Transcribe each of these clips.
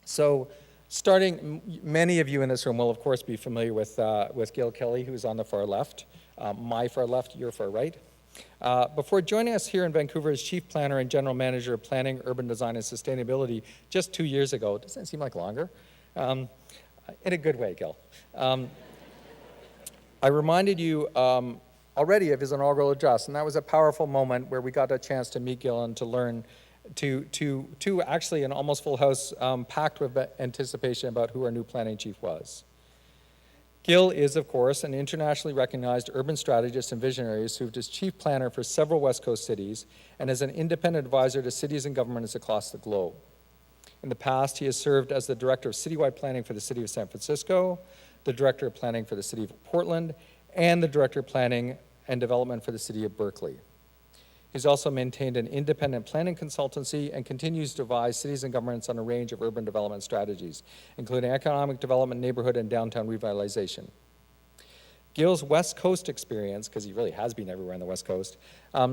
So many of you in this room will of course be familiar with Gil Kelly, who's on the far left, my far left, your far right. Before joining us here in Vancouver as Chief Planner and General Manager of Planning, Urban Design and Sustainability just 2 years ago, doesn't it seem like longer? In a good way, Gil. I reminded you already of his inaugural address, and that was a powerful moment where we got a chance to meet Gil and to learn to actually an almost full house packed with anticipation about who our new planning chief was. Gil is, of course, an internationally recognized urban strategist and visionary who served as chief planner for several West Coast cities and as an independent advisor to cities and governments across the globe. In the past, he has served as the director of citywide planning for the city of San Francisco, the director of planning for the city of Portland, and the director of planning and development for the city of Berkeley. He's also maintained an independent planning consultancy and continues to advise cities and governments on a range of urban development strategies, including economic development, neighborhood, and downtown revitalization. Gil's West Coast experience, because he really has been everywhere on the West Coast,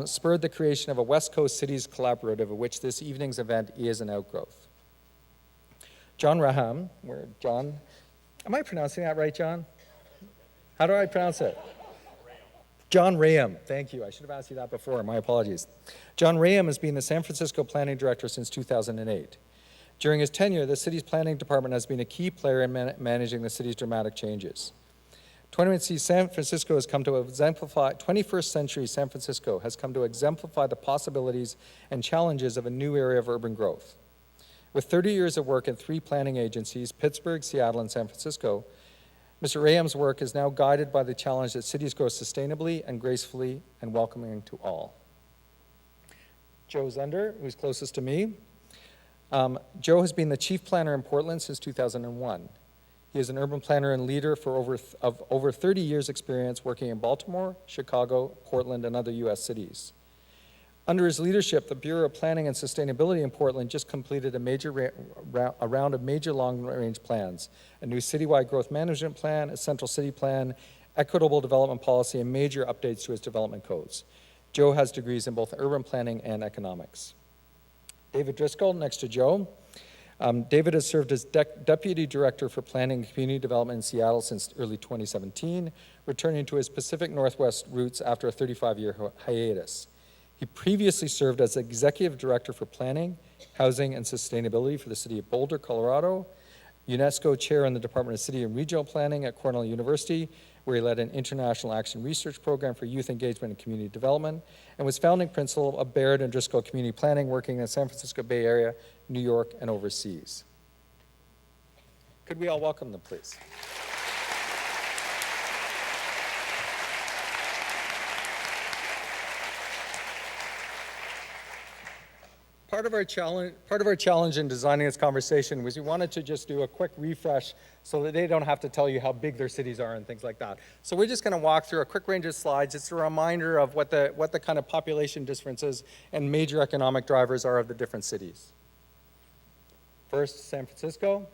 spurred the creation of a West Coast Cities Collaborative, of which this evening's event is an outgrowth. John Raham, am I pronouncing that right, John? How do I pronounce it? John Raham, thank you. I should have asked you that before, my apologies. John Raham has been the San Francisco Planning Director since 2008. During his tenure, the city's planning department has been a key player in managing the city's dramatic changes. 21st century San Francisco has come to exemplify the possibilities and challenges of a new area of urban growth. With 30 years of work in 3 planning agencies, Pittsburgh, Seattle, and San Francisco, Mr. Raham's work is now guided by the challenge that cities grow sustainably and gracefully and welcoming to all. Joe Zender, who's closest to me. Joe has been the chief planner in Portland since 2001. He is an urban planner and leader of over 30 years' experience working in Baltimore, Chicago, Portland, and other U.S. cities. Under his leadership, the Bureau of Planning and Sustainability in Portland just completed a round of major long-range plans, a new citywide growth management plan, a central city plan, equitable development policy, and major updates to his development codes. Joe has degrees in both urban planning and economics. David Driscoll, next to Joe. David has served as Deputy Director for Planning and Community Development in Seattle since early 2017, returning to his Pacific Northwest roots after a 35-year hiatus. He previously served as Executive Director for Planning, Housing, and Sustainability for the City of Boulder, Colorado, UNESCO Chair in the Department of City and Regional Planning at Cornell University, where he led an international action research program for youth engagement and community development, and was founding principal of Baird and Driscoll Community Planning, working in the San Francisco Bay Area, New York, and overseas. Could we all welcome them, please? Part of our challenge in designing this conversation was we wanted to just do a quick refresh so that they don't have to tell you how big their cities are and things like that. So we're just going to walk through a quick range of slides. It's a reminder of what the kind of population differences and major economic drivers are of the different cities. First, San Francisco.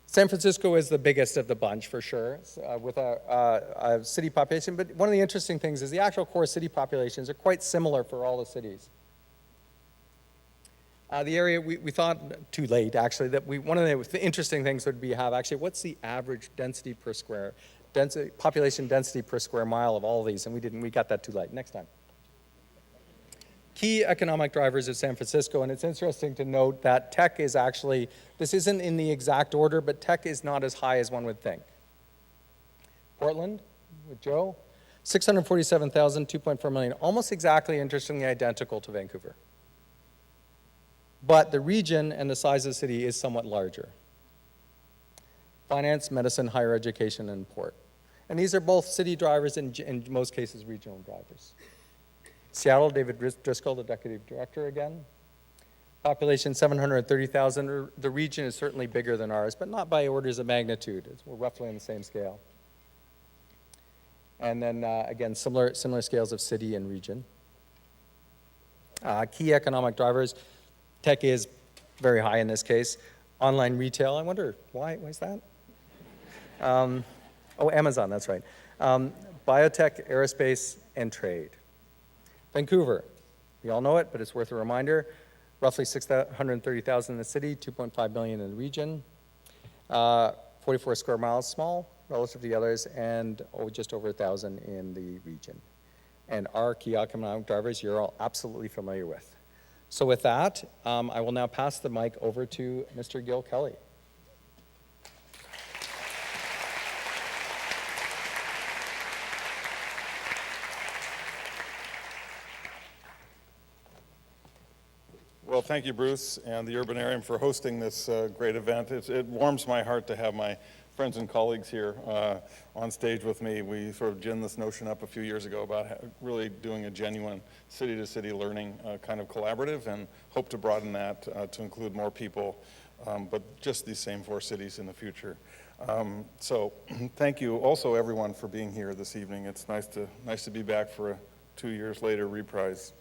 San Francisco is the biggest of the bunch for sure, with a city population, but one of the interesting things is the actual core city populations are quite similar for all the cities. The area, we thought too late actually, that one of the interesting things would be have actually what's the average density per square, population density per square mile of all of these, and we got that too late. Next time. Key economic drivers of San Francisco, and it's interesting to note that tech is actually, this isn't in the exact order, but tech is not as high as one would think. Portland, with Joe, 647,000, 2.4 million, almost exactly, interestingly identical to Vancouver. But the region and the size of the city is somewhat larger. Finance, medicine, higher education, and port. And these are both city drivers and in most cases regional drivers. Seattle, David Driscoll, the Deputy Director again. Population 730,000. The region is certainly bigger than ours, but not by orders of magnitude. We're roughly on the same scale. And then again, similar scales of city and region. Key economic drivers. Tech is very high in this case. Online retail, I wonder why is that? Amazon, that's right. Biotech, aerospace, and trade. Vancouver, we all know it, but it's worth a reminder. roughly 630,000 in the city, 2.5 million in the region. 44 square miles small relative to the others, and just over 1,000 in the region. And our key economic drivers you're all absolutely familiar with. So with that, I will now pass the mic over to Mr. Gil Kelly. Well, thank you, Bruce, and the Urbanarium for hosting this great event. It warms my heart to have my friends and colleagues here on stage with me. We sort of ginned this notion up a few years ago about really doing a genuine city-to-city learning kind of collaborative, and hope to broaden that to include more people, but just these same 4 cities in the future. So thank you also, everyone, for being here this evening. It's nice to be back for a 2 years later reprise.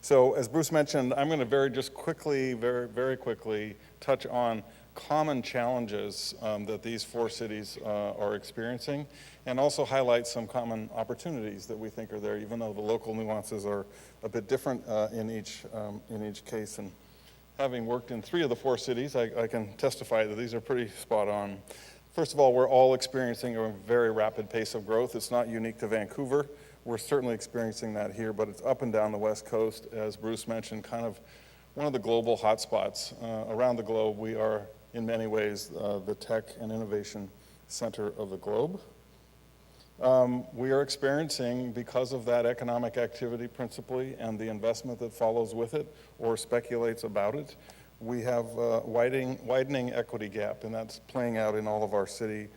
So as Bruce mentioned, I'm going to very quickly touch on common challenges that these 4 cities are experiencing, and also highlight some common opportunities that we think are there, even though the local nuances are a bit different in each case. And having worked in 3 of the 4 cities, I can testify that these are pretty spot on. First of all, we're all experiencing a very rapid pace of growth. It's not unique to Vancouver. We're certainly experiencing that here, but it's up and down the West Coast, as Bruce mentioned, kind of one of the global hotspots. Around the globe, we are, in many ways, the tech and innovation center of the globe. We are experiencing, because of that economic activity principally, and the investment that follows with it, or speculates about it, we have a widening equity gap, and that's playing out in all of our city,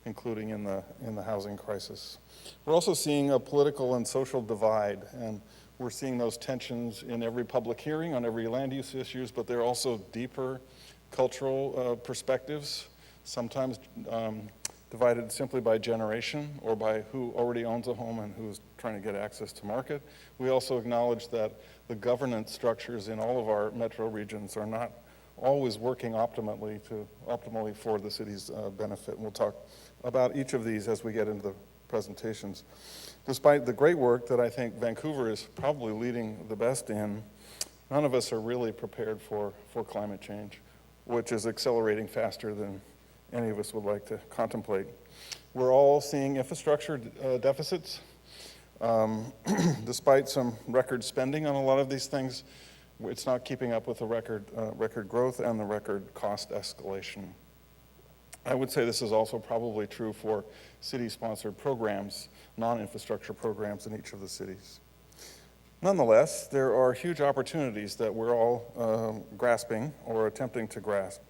including in the housing crisis. We're also seeing a political and social divide, and we're seeing those tensions in every public hearing on every land use issues, but there are also deeper cultural perspectives, sometimes divided simply by generation or by who already owns a home and who's trying to get access to market. We also acknowledge that the governance structures in all of our metro regions are not always working optimally for the city's benefit. And we'll talk about each of these as we get into the presentations. Despite the great work that I think Vancouver is probably leading the best in, none of us are really prepared for climate change, which is accelerating faster than any of us would like to contemplate. We're all seeing infrastructure deficits. Despite some record spending on a lot of these things, it's not keeping up with the record growth and the record cost escalation. I would say this is also probably true for city-sponsored programs, non-infrastructure programs in each of the cities. Nonetheless, there are huge opportunities that we're all grasping or attempting to grasp.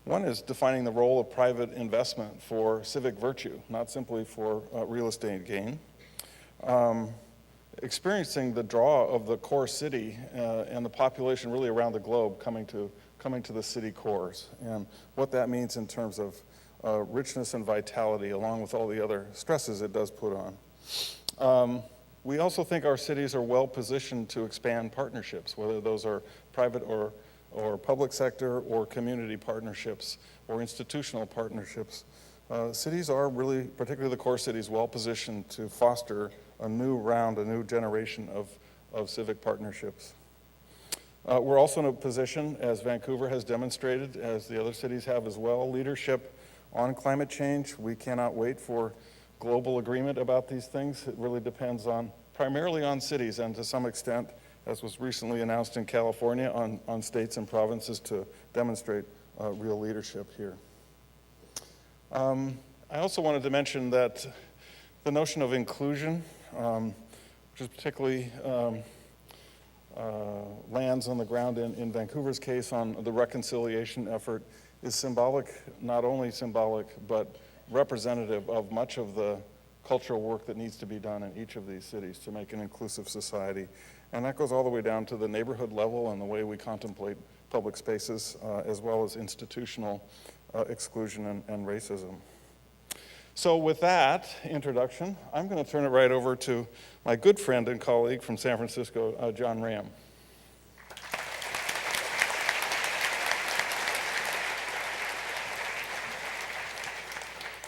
One is defining the role of private investment for civic virtue, not simply for real estate gain. Experiencing the draw of the core city and the population really around the globe coming to the city cores, and what that means in terms of richness and vitality, along with all the other stresses it does put on. We also think our cities are well positioned to expand partnerships, whether those are private or public sector or community partnerships or institutional partnerships. Cities are really, particularly the core cities, well positioned to foster a new generation of civic partnerships. We're also in a position, as Vancouver has demonstrated, as the other cities have as well, leadership on climate change. We cannot wait for global agreement about these things. It really depends primarily on cities, and to some extent, as was recently announced in California, on states and provinces to demonstrate real leadership here. I also wanted to mention that the notion of inclusion, which is particularly lands on the ground in Vancouver's case on the reconciliation effort, is symbolic, not only symbolic, but representative of much of the cultural work that needs to be done in each of these cities to make an inclusive society. And that goes all the way down to the neighborhood level and the way we contemplate public spaces, as well as institutional exclusion and racism. So with that introduction, I'm going to turn it right over to my good friend and colleague from San Francisco, John Ram.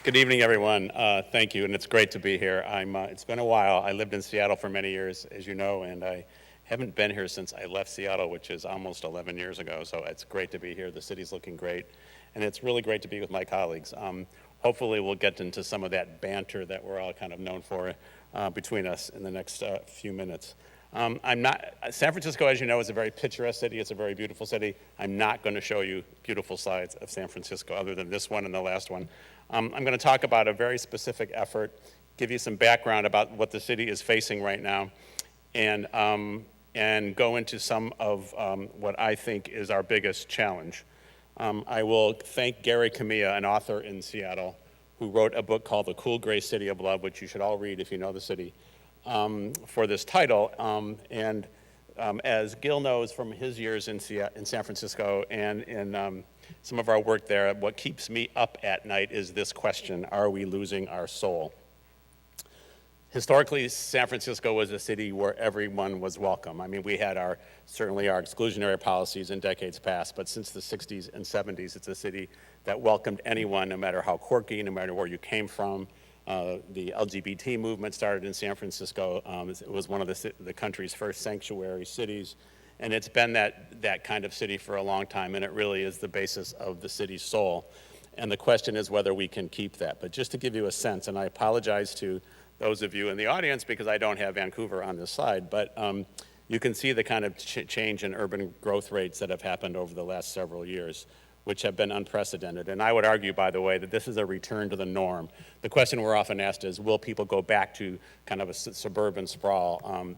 Good evening, everyone. Thank you, and it's great to be here. It's been a while. I lived in Seattle for many years, as you know, and I haven't been here since I left Seattle, which is almost 11 years ago, so it's great to be here. The city's looking great, and it's really great to be with my colleagues. Hopefully we'll get into some of that banter that we're all kind of known for between us in the next few minutes. San Francisco, as you know, is a very picturesque city. It's a very beautiful city. I'm not going to show you beautiful slides of San Francisco other than this one and the last one. I'm going to talk about a very specific effort, give you some background about what the city is facing right now, and go into some of what I think is our biggest challenge. I will thank Gary Camilla, an author in Seattle, who wrote a book called The Cool Gray City of Love, which you should all read if you know the city, for this title. As Gil knows from his years in San Francisco and in some of our work there, what keeps me up at night is this question: are we losing our soul? Historically, San Francisco was a city where everyone was welcome. I mean, we had certainly our exclusionary policies in decades past, but since the 60s and 70s, it's a city that welcomed anyone, no matter how quirky, no matter where you came from. The LGBT movement started in San Francisco. It was one of the country's first sanctuary cities, and it's been that kind of city for a long time, and it really is the basis of the city's soul. And the question is whether we can keep that. But just to give you a sense, and I apologize to those of you in the audience because I don't have Vancouver on this slide, but you can see the kind of change in urban growth rates that have happened over the last several years, which have been unprecedented. And I would argue, by the way, that this is a return to the norm. The question we're often asked is, will people go back to kind of a suburban sprawl of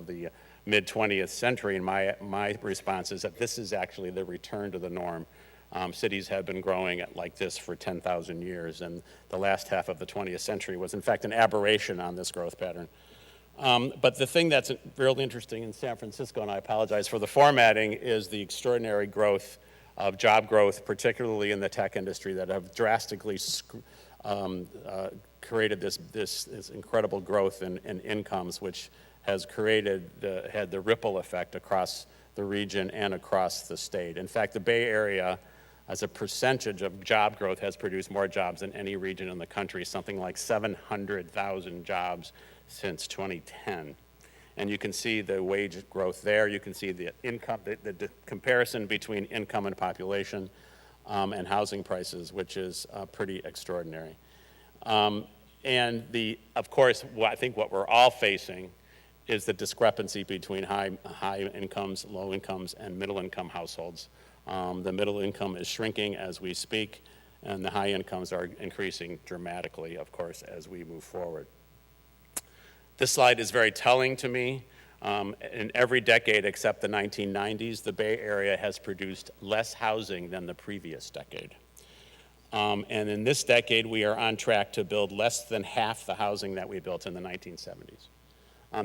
the mid-20th century? And my response is that this is actually the return to the norm. Cities have been growing at like this for 10,000 years, and the last half of the 20th century was, in fact, an aberration on this growth pattern. But the thing that's really interesting in San Francisco, and I apologize for the formatting, is the extraordinary growth of job growth, particularly in the tech industry, that have drastically created this incredible growth in incomes, which has had the ripple effect across the region and across the state. In fact, the Bay Area, as a percentage of job growth, has produced more jobs than any region in the country, something like 700,000 jobs since 2010. And you can see the wage growth there. You can see the income, the comparison between income and population and housing prices, which is pretty extraordinary. And of course, I think what we're all facing is the discrepancy between high incomes, low incomes, and middle income households. The middle income is shrinking as we speak, and the high incomes are increasing dramatically, of course, as we move forward. This slide is very telling to me. In every decade except the 1990s, the Bay Area has produced less housing than the previous decade. And in this decade, we are on track to build less than half the housing that we built in the 1970s.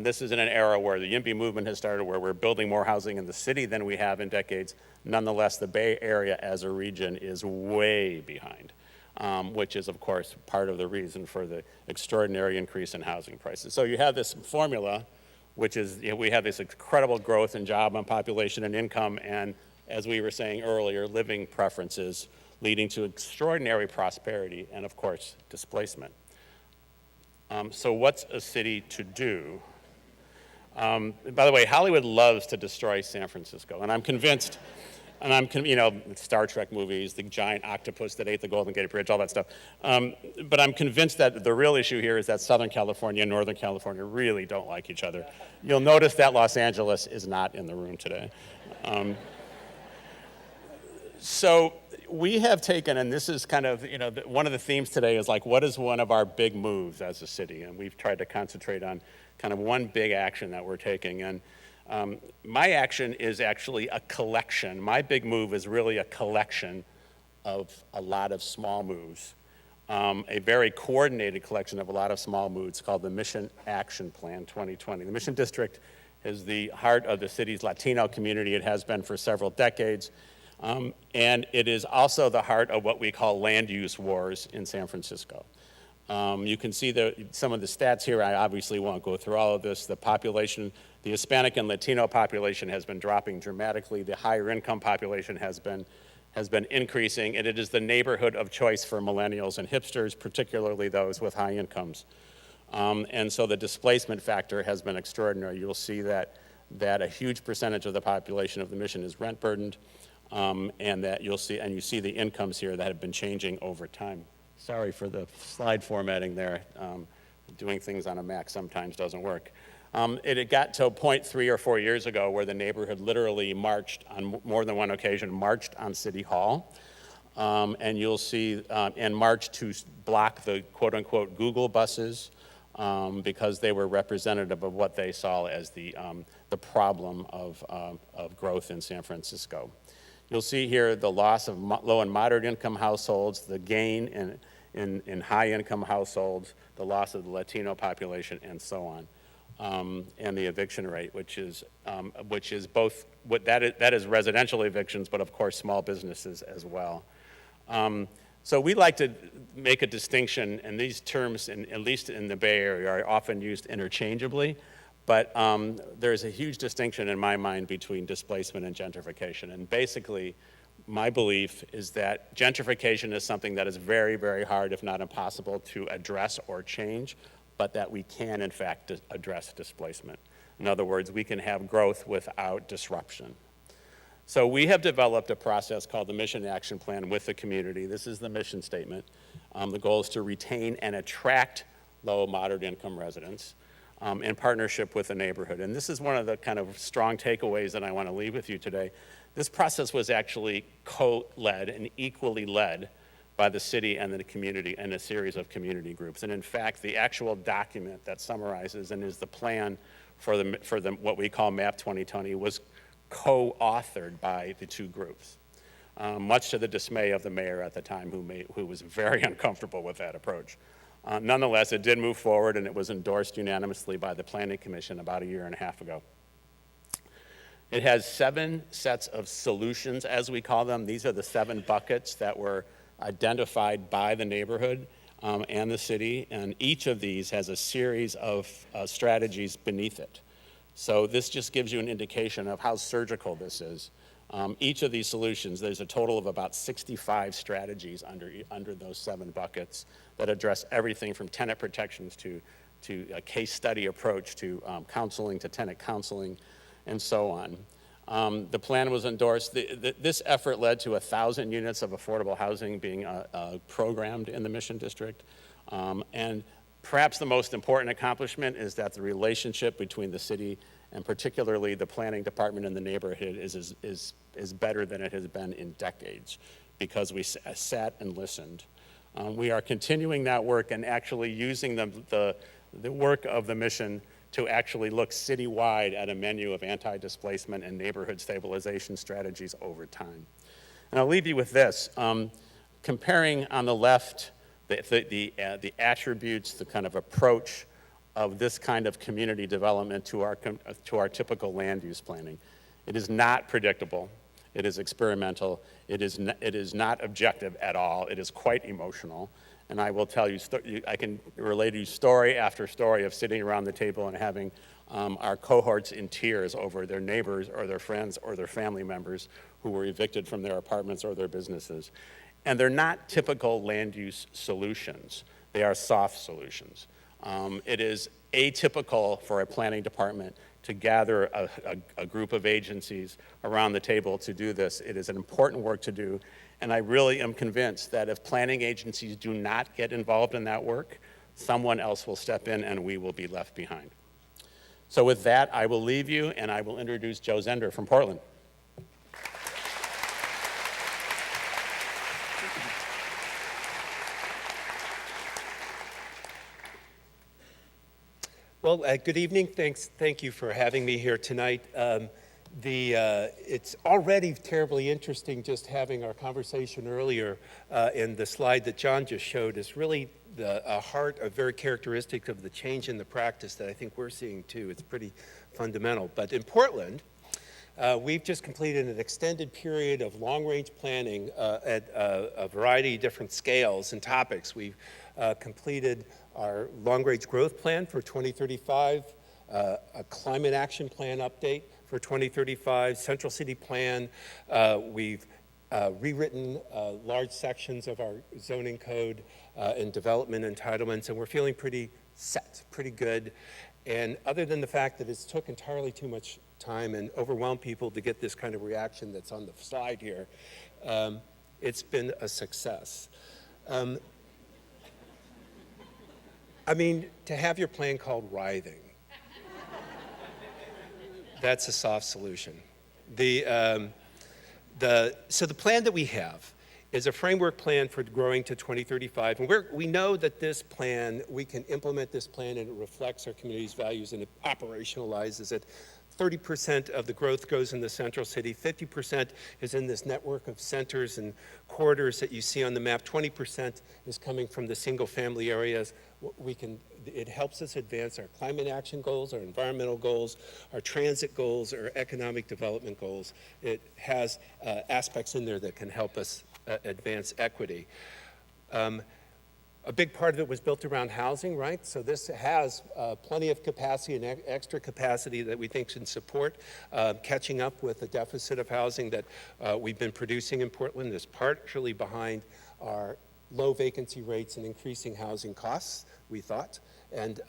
This is in an era where the YIMBY movement has started, where we're building more housing in the city than we have in decades. Nonetheless, the Bay Area as a region is way behind, which is, of course, part of the reason for the extraordinary increase in housing prices. So you have this formula, which is, we have this incredible growth in job and population and income, and as we were saying earlier, living preferences leading to extraordinary prosperity and, of course, displacement. So what's a city to do? By the way, Hollywood loves to destroy San Francisco, and I'm convinced, Star Trek movies, the giant octopus that ate the Golden Gate Bridge, all that stuff. But I'm convinced that the real issue here is that Southern California and Northern California really don't like each other. You'll notice that Los Angeles is not in the room today. So we have taken, and this is kind of, one of the themes today is like, what is one of our big moves as a city? And we've tried to concentrate on kind of one big action that we're taking. And my action is actually a collection. My big move is really a collection of a lot of small moves, a very coordinated collection of a lot of small moves called the Mission Action Plan 2020. The Mission District is the heart of the city's Latino community. It has been for several decades. And it is also the heart of what we call land use wars in San Francisco. You can see some of the stats here. I obviously won't go through all of this. The population, the Hispanic and Latino population has been dropping dramatically. The higher income population has been increasing, and it is the neighborhood of choice for millennials and hipsters, particularly those with high incomes. And so the displacement factor has been extraordinary. You'll see that a huge percentage of the population of the Mission is rent burdened, and that you see the incomes here that have been changing over time. Sorry for the slide formatting there. Doing things on a Mac sometimes doesn't work. It had got to a point 3 or 4 years ago where the neighborhood literally marched on more than one occasion, marched on City Hall. And you'll see, and marched to block the quote-unquote Google buses because they were representative of what they saw as the problem of growth in San Francisco. You'll see here the loss of low and moderate income households, the gain in high income households, the loss of the Latino population, and so on. And the eviction rate, which is both, that is residential evictions, but of course small businesses as well. So we like to make a distinction, and these terms, at least in the Bay Area, are often used interchangeably, but there's a huge distinction in my mind between displacement and gentrification. And basically, my belief is that gentrification is something that is very, very hard, if not impossible, to address or change, but that we can, in fact, address displacement. In other words, we can have growth without disruption. So we have developed a process called the Mission Action Plan with the community. This is the mission statement. The goal is to retain and attract low, moderate income residents in partnership with the neighborhood. And this is one of the kind of strong takeaways that I want to leave with you today. This process was actually co-led and equally led by the city and the community and a series of community groups. And in fact, the actual document that summarizes and is the plan for what we call MAP 2020 was co-authored by the two groups, much to the dismay of the mayor at the time, who was very uncomfortable with that approach. Nonetheless, it did move forward, and it was endorsed unanimously by the Planning Commission about 1.5 years ago. It has 7 sets of solutions, as we call them. These are the 7 buckets that were identified by the neighborhood and the city, and each of these has a series of strategies beneath it. So this just gives you an indication of how surgical this is. Each of these solutions, there's a total of about 65 strategies under those 7 buckets that address everything from tenant protections to a case study approach to counseling, to tenant counseling, and so on. The plan was endorsed. This effort led to 1,000 units of affordable housing being programmed in the Mission District. And perhaps the most important accomplishment is that the relationship between the city and particularly the planning department and the neighborhood is better than it has been in decades, because we sat and listened. We are continuing that work and actually using the work of the Mission to actually look citywide at a menu of anti-displacement and neighborhood stabilization strategies over time. And I'll leave you with this. Comparing on the left the attributes, the kind of approach of this kind of community development to our typical land use planning. It is not predictable. It is experimental. It is not objective at all. It is quite emotional. And I will tell you, I can relate to you story after story of sitting around the table and having our cohorts in tears over their neighbors or their friends or their family members who were evicted from their apartments or their businesses. And they're not typical land use solutions. They are soft solutions. It is atypical for a planning department to gather a group of agencies around the table to do this. It is an important work to do. And I really am convinced that if planning agencies do not get involved in that work, someone else will step in and we will be left behind. So with that, I will leave you and I will introduce Joe Zender from Portland. Well, good evening. Thank you for having me here tonight. It's already terribly interesting just having our conversation earlier, and the slide that John just showed is really a very characteristic of the change in the practice that I think we're seeing too. It's pretty fundamental. But in Portland, we've just completed an extended period of long-range planning at a variety of different scales and topics. We've completed our long-range growth plan for 2035, a climate action plan update for 2035, central city plan. We've rewritten large sections of our zoning code and development entitlements, and we're feeling pretty set, pretty good. And other than the fact that it's took entirely too much time and overwhelmed people to get this kind of reaction that's on the slide here, it's been a success. I mean, to have your plan called writhing, that's a soft solution. So the plan that we have is a framework plan for growing to 2035. And we know that this plan, we can implement this plan and it reflects our community's values and it operationalizes it. 30% of the growth goes in the central city, 50% is in this network of centers and corridors that you see on the map, 20% is coming from the single family areas. It helps us advance our climate action goals, our environmental goals, our transit goals, our economic development goals. It has aspects in there that can help us advance equity. A big part of it was built around housing, right? So this has plenty of capacity and extra capacity that we think should support catching up with the deficit of housing that we've been producing in Portland. Is partially behind our low vacancy rates and increasing housing costs, we thought. And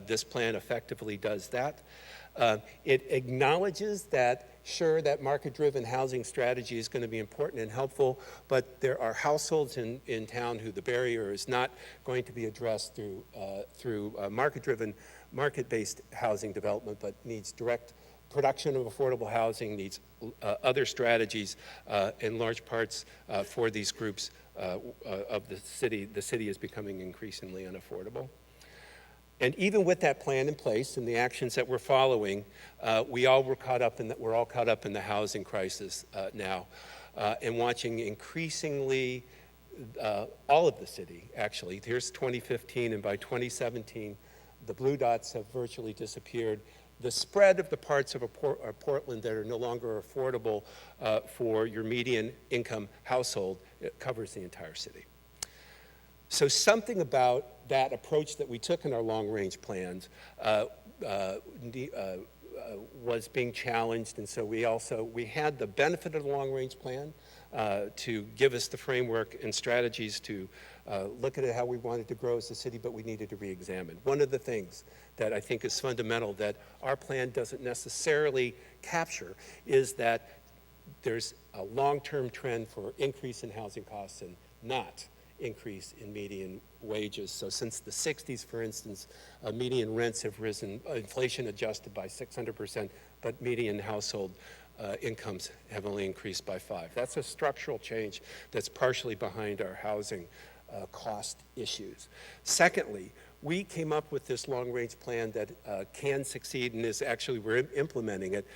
this plan effectively does that. It acknowledges that, sure, that market-driven housing strategy is going to be important and helpful, but there are households in town who the barrier is not going to be addressed through market-driven, market-based housing development, but needs direct production of affordable housing, needs other strategies in large parts for these groups of the city. The city is becoming increasingly unaffordable. And even with that plan in place and the actions that we're following, we're all caught up in the housing crisis now, and watching increasingly all of the city, actually. Here's 2015, and by 2017, the blue dots have virtually disappeared. The spread of the parts of Portland that are no longer affordable for your median income household, it covers the entire city. So something about that approach that we took in our long-range plans was being challenged, and so we had the benefit of the long-range plan to give us the framework and strategies to look at how we wanted to grow as a city, but we needed to re-examine. One of the things that I think is fundamental that our plan doesn't necessarily capture is that there's a long-term trend for increase in housing costs and not increase in median wages. So since the 60s, for instance, median rents have risen, inflation adjusted, by 600%, but median household incomes have only increased by 5%. That's a structural change that's partially behind our housing cost issues. Secondly, we came up with this long-range plan that can succeed, and is actually, we're implementing it,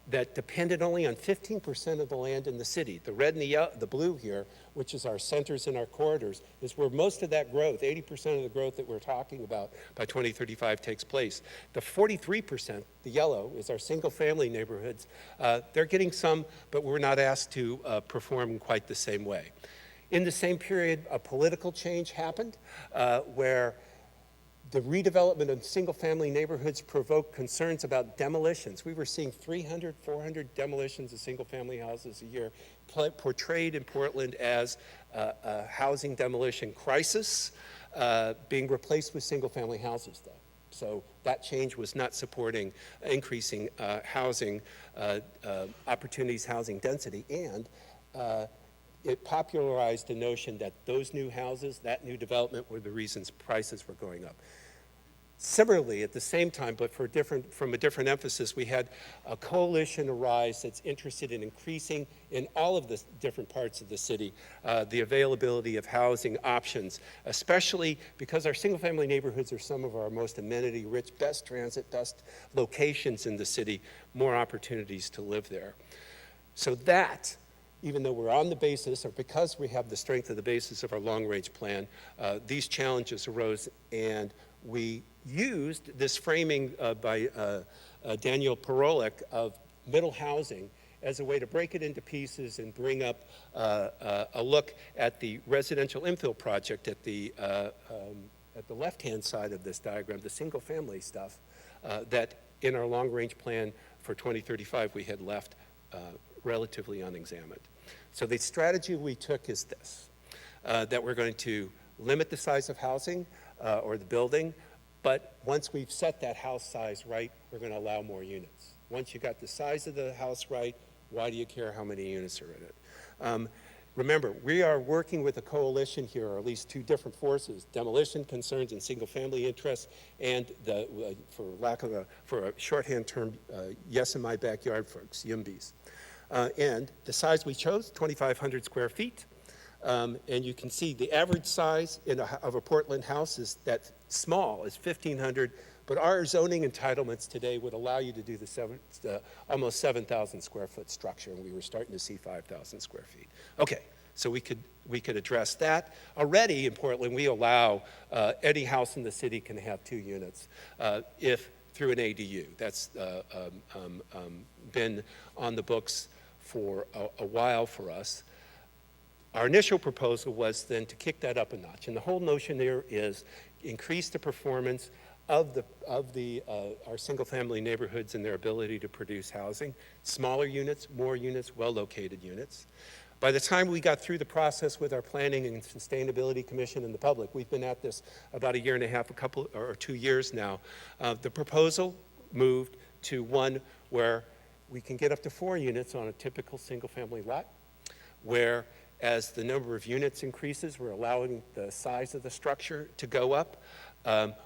that depended only on 15% of the land in the city. The red and the blue here, which is our centers and our corridors, is where most of that growth, 80% of the growth that we're talking about by 2035 takes place. The 43%, the yellow, is our single-family neighborhoods. They're getting some, but we're not asked to perform in quite the same way. In the same period, a political change happened where the redevelopment of single-family neighborhoods provoked concerns about demolitions. We were seeing 300, 400 demolitions of single-family houses a year, portrayed in Portland as a housing demolition crisis, being replaced with single-family houses, though. So that change was not supporting increasing housing opportunities, housing density, and it popularized the notion that those new houses, that new development, were the reasons prices were going up. Similarly, at the same time, but from a different emphasis, we had a coalition arise that's interested in increasing, in all of the different parts of the city, the availability of housing options, especially because our single-family neighborhoods are some of our most amenity-rich, best transit, best locations in the city, more opportunities to live there. So that, even though we're on the basis, or because we have the strength of the basis of our long-range plan, these challenges arose, and we used this framing by Daniel Parolic of middle housing as a way to break it into pieces and bring up a look at the residential infill project at the left-hand side of this diagram, the single-family stuff, that in our long-range plan for 2035 we had left relatively unexamined. So the strategy we took is this, that we're going to limit the size of housing or the building. But once we've set that house size right, we're going to allow more units. Once you got the size of the house right, why do you care how many units are in it? Remember, we are working with a coalition here, or at least two different forces: demolition concerns and single-family interests, and for a shorthand term, yes in my backyard folks, YIMBYs. And the size we chose, 2,500 square feet. And you can see the average size of a Portland house is that small, is 1,500, but our zoning entitlements today would allow you to do the almost 7,000 square foot structure, and we were starting to see 5,000 square feet. Okay, so we could address that. Already in Portland, we allow any house in the city can have 2 units if through an ADU. That's been on the books for a while for us. Our initial proposal was then to kick that up a notch, and the whole notion there is increase the performance of our single-family neighborhoods and their ability to produce housing. Smaller units, more units, well-located units. By the time we got through the process with our Planning and Sustainability Commission and the public, we've been at this about a year and a half, 2 years now. The proposal moved to one where we can get up to 4 units on a typical single-family lot, where as the number of units increases, we're allowing the size of the structure to go up,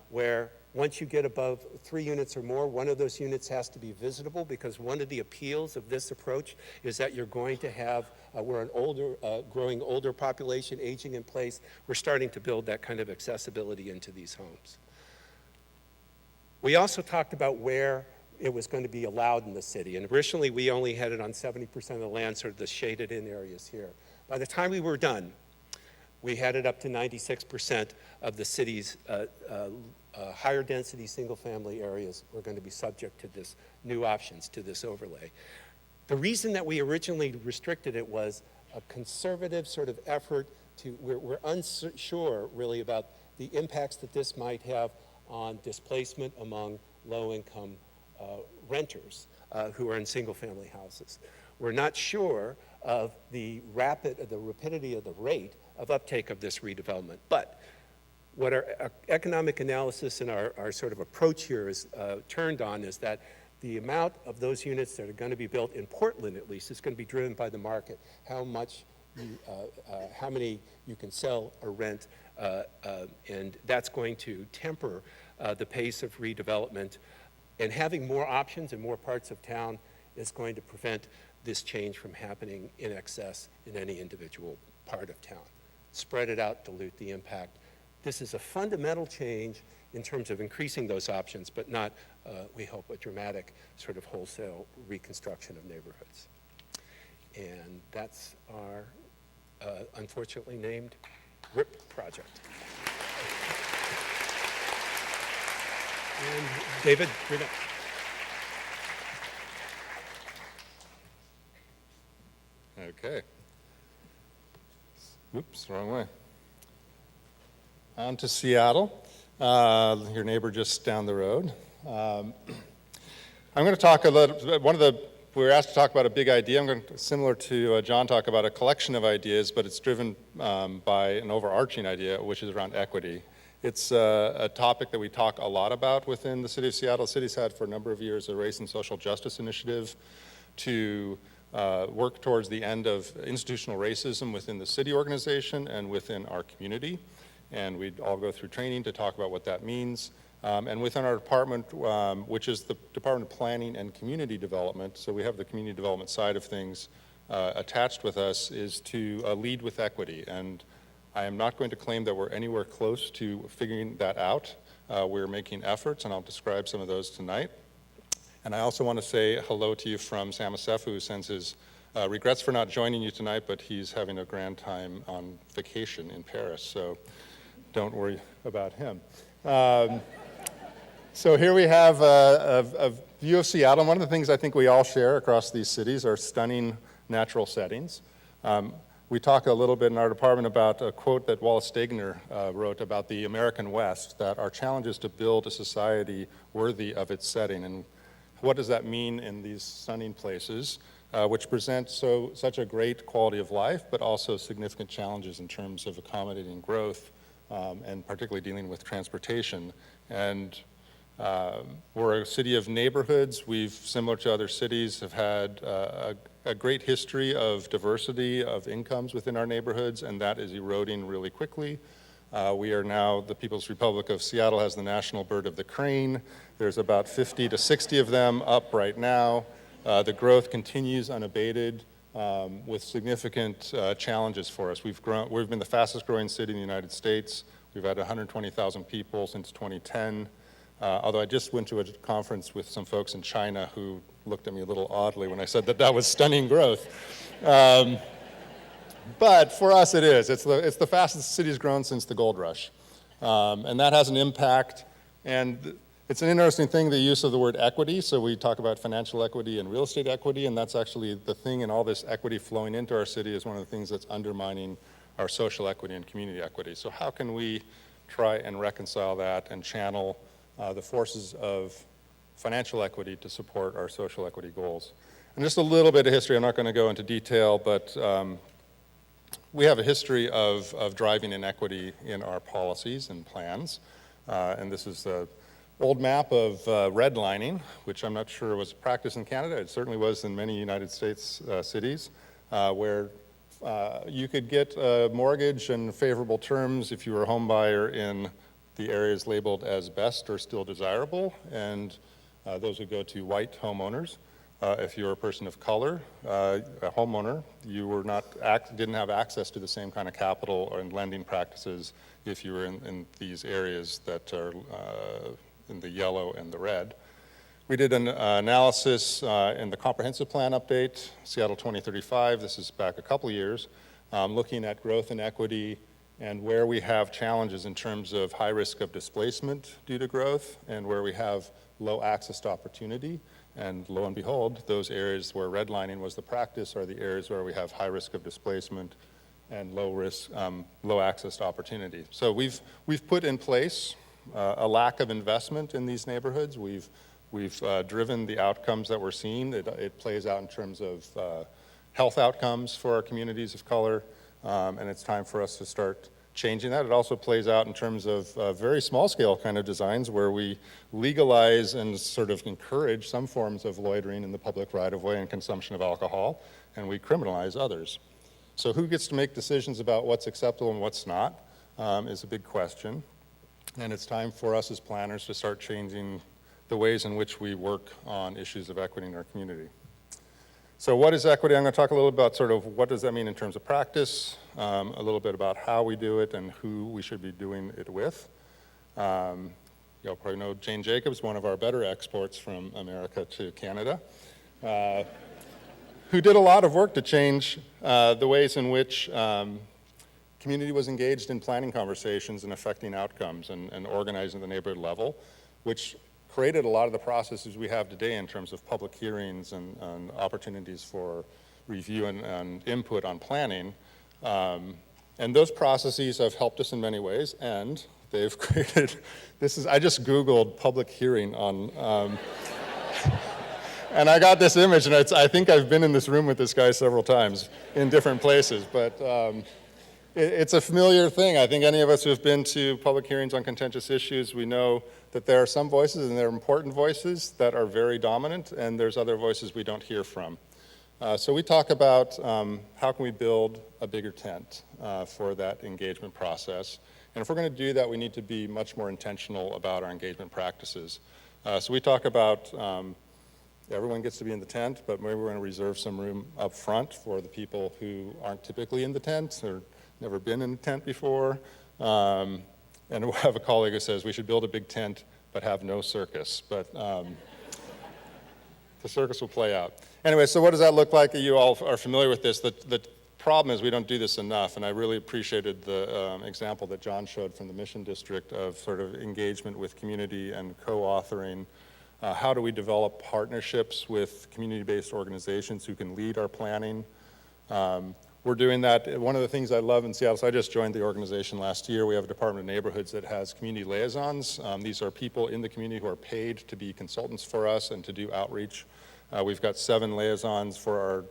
where once you get above 3 units or more, one of those units has to be visitable, because one of the appeals of this approach is that you're going to have, we're an growing older population, aging in place. We're starting to build that kind of accessibility into these homes. We also talked about where it was going to be allowed in the city, and originally we only had it on 70% of the land, sort of the shaded in areas here. By the time we were done, we had it up to 96% of the city's higher density single-family areas were going to be subject to this new options, to this overlay. The reason that we originally restricted it was a conservative sort of effort to, we're unsure really about the impacts that this might have on displacement among low-income renters who are in single-family houses. We're not sure of the rapidity of the rate of uptake of this redevelopment, but what our economic analysis and our sort of approach here is turned on is that the amount of those units that are going to be built in Portland, at least, is going to be driven by the market. How many you can sell or rent, and that's going to temper the pace of redevelopment. And having more options in more parts of town is going to prevent this change from happening in excess in any individual part of town. Spread it out, dilute the impact. This is a fundamental change in terms of increasing those options, but not, we hope, a dramatic sort of wholesale reconstruction of neighborhoods. And that's our unfortunately named RIP project. And David, you're next. Okay. Oops, wrong way. On to Seattle, your neighbor just down the road. I'm going to talk a little, we were asked to talk about a big idea. I'm going to, similar to John, talk about a collection of ideas, but it's driven by an overarching idea, which is around equity. It's a topic that we talk a lot about within the city of Seattle. The city's had for a number of years a race and social justice initiative to work towards the end of institutional racism within the city organization and within our community. And we'd all go through training to talk about what that means. And within our department, which is the Department of Planning and Community Development, so we have the community development side of things attached with us, is to lead with equity. And I am not going to claim that we're anywhere close to figuring that out. We're making efforts, and I'll describe some of those tonight. And I also want to say hello to you from Sam Asefu, who sends his regrets for not joining you tonight, but he's having a grand time on vacation in Paris, so don't worry about him. So here we have a view of Seattle. One of the things I think we all share across these cities are stunning natural settings. We talk a little bit in our department about a quote that Wallace Stegner wrote about the American West, that our challenge is to build a society worthy of its setting. And what does that mean in these stunning places, which present such a great quality of life, but also significant challenges in terms of accommodating growth, and particularly dealing with transportation. And we're a city of neighborhoods. We've, similar to other cities, have had a great history of diversity of incomes within our neighborhoods, and that is eroding really quickly. We are now, the People's Republic of Seattle has the national bird of the crane. There's about 50 to 60 of them up right now. The growth continues unabated with significant challenges for us. We've been the fastest growing city in the United States. We've had 120,000 people since 2010. Although I just went to a conference with some folks in China who looked at me a little oddly when I said that that was stunning growth. But for us it is. It's the fastest the city's grown since the gold rush. And that has an impact. And it's an interesting thing, the use of the word equity. So we talk about financial equity and real estate equity, and that's actually the thing, and all this equity flowing into our city is one of the things that's undermining our social equity and community equity. So how can we try and reconcile that and channel the forces of financial equity to support our social equity goals? And just a little bit of history, I'm not going to go into detail, but we have a history of driving inequity in our policies and plans. And this is the old map of redlining, which I'm not sure was a practice in Canada. It certainly was in many United States cities, where you could get a mortgage and favorable terms if you were a home buyer in the areas labeled as best or still desirable, and those would go to white homeowners. If you were a person of color, a homeowner, you were didn't have access to the same kind of capital and lending practices if you were in these areas that are in the yellow and the red. We did an analysis in the comprehensive plan update, Seattle 2035, this is back a couple years, looking at growth and equity and where we have challenges in terms of high risk of displacement due to growth and where we have low access to opportunity. And lo and behold, those areas where redlining was the practice are the areas where we have high risk of displacement and low access to opportunity. So we've put in place a lack of investment in these neighborhoods. We've driven the outcomes that we're seeing. It plays out in terms of health outcomes for our communities of color, and it's time for us to start changing that. It also plays out in terms of very small scale kind of designs where we legalize and sort of encourage some forms of loitering in the public right of way and consumption of alcohol, and we criminalize others. So who gets to make decisions about what's acceptable and what's not is a big question. And it's time for us as planners to start changing the ways in which we work on issues of equity in our community. So what is equity? I'm going to talk a little about sort of what does that mean in terms of practice, a little bit about how we do it and who we should be doing it with. You'll probably know Jane Jacobs, one of our better exports from America to Canada, who did a lot of work to change the ways in which community was engaged in planning conversations and affecting outcomes and organizing at the neighborhood level, which created a lot of the processes we have today in terms of public hearings and opportunities for review and input on planning. And those processes have helped us in many ways, and they've created, I just Googled public hearing on, and I got this image, and I think I've been in this room with this guy several times in different places, but it's a familiar thing. I think any of us who have been to public hearings on contentious issues, we know that there are some voices, and they're important voices, that are very dominant, and there's other voices we don't hear from. So we talk about how can we build a bigger tent for that engagement process. And if we're going to do that, we need to be much more intentional about our engagement practices. So we talk about everyone gets to be in the tent, but maybe we're going to reserve some room up front for the people who aren't typically in the tent or never been in a tent before. And we'll have a colleague who says we should build a big tent but have no circus. But the circus will play out. Anyway, so what does that look like? You all are familiar with this. The problem is we don't do this enough, and I really appreciated the example that John showed from the Mission District of sort of engagement with community and co-authoring. How do we develop partnerships with community-based organizations who can lead our planning? We're doing that. One of the things I love in Seattle, so I just joined the organization last year. We have a Department of Neighborhoods that has community liaisons. These are people in the community who are paid to be consultants for us and to do outreach. We've got 7 liaisons for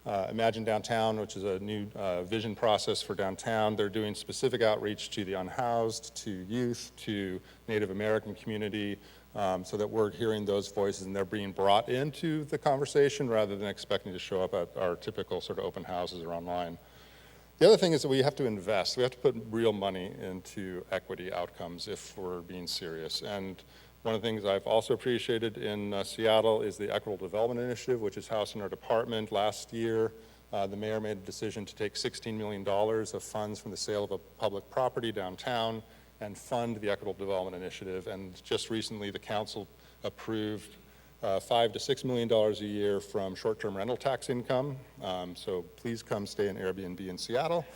Imagine Downtown, which is a new vision process for downtown. They're doing specific outreach to the unhoused, to youth, to Native American community, so that we're hearing those voices and they're being brought into the conversation rather than expecting to show up at our typical sort of open houses or online. The other thing is that we have to invest. We have to put real money into equity outcomes if we're being serious. And one of the things I've also appreciated in Seattle is the Equitable Development Initiative, which is housed in our department. Last year, the mayor made a decision to take $16 million of funds from the sale of a public property downtown and fund the Equitable Development Initiative. And just recently, the council approved $5 to $6 million a year from short-term rental tax income. So please come stay in Airbnb in Seattle,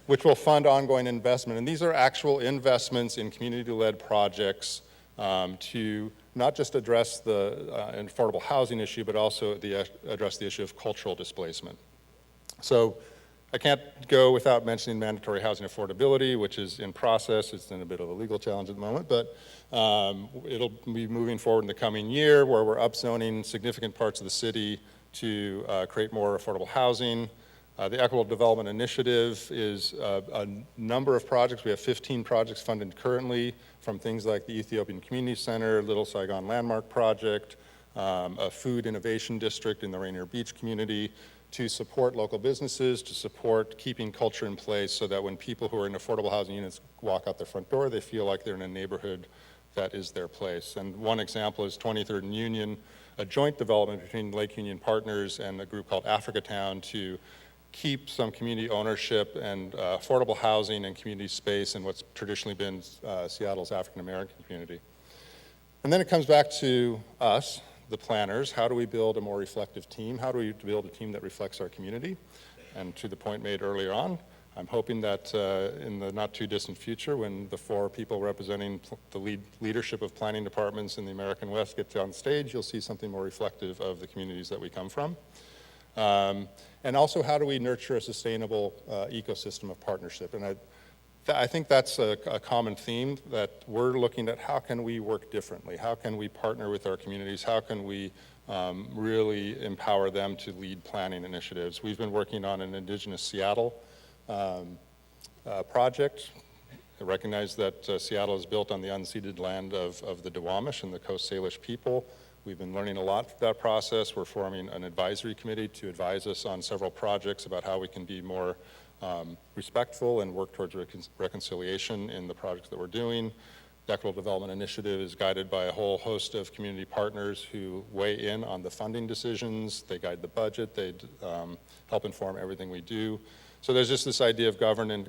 which will fund ongoing investment. And these are actual investments in community-led projects to not just address the affordable housing issue, but also address the issue of cultural displacement. So I can't go without mentioning mandatory housing affordability, which is in process. It's in a bit of a legal challenge at the moment, but it'll be moving forward in the coming year where we're upzoning significant parts of the city to create more affordable housing. The Equitable Development Initiative is a number of projects. We have 15 projects funded currently, from things like the Ethiopian Community Center, Little Saigon Landmark Project, a food innovation district in the Rainier Beach community, to support local businesses, to support keeping culture in place so that when people who are in affordable housing units walk out their front door, they feel like they're in a neighborhood that is their place. And one example is 23rd and Union, a joint development between Lake Union Partners and a group called Africatown to keep some community ownership and affordable housing and community space in what's traditionally been Seattle's African American community. And then it comes back to us, the planners. How do we build a more reflective team? How do we build a team that reflects our community? And to the point made earlier on, I'm hoping that in the not too distant future, when the 4 people representing the leadership of planning departments in the American West get on stage, you'll see something more reflective of the communities that we come from. And also, how do we nurture a sustainable ecosystem of partnership? And I think that's a common theme, that we're looking at how can we work differently? How can we partner with our communities? How can we really empower them to lead planning initiatives? We've been working on an Indigenous Seattle project. I recognize that Seattle is built on the unceded land of the Duwamish and the Coast Salish people. We've been learning a lot through that process. We're forming an advisory committee to advise us on several projects about how we can be more respectful and work towards reconciliation in the projects that we're doing. The Equitable Development Initiative is guided by a whole host of community partners who weigh in on the funding decisions. They guide the budget. They help inform everything we do. So there's just this idea of government,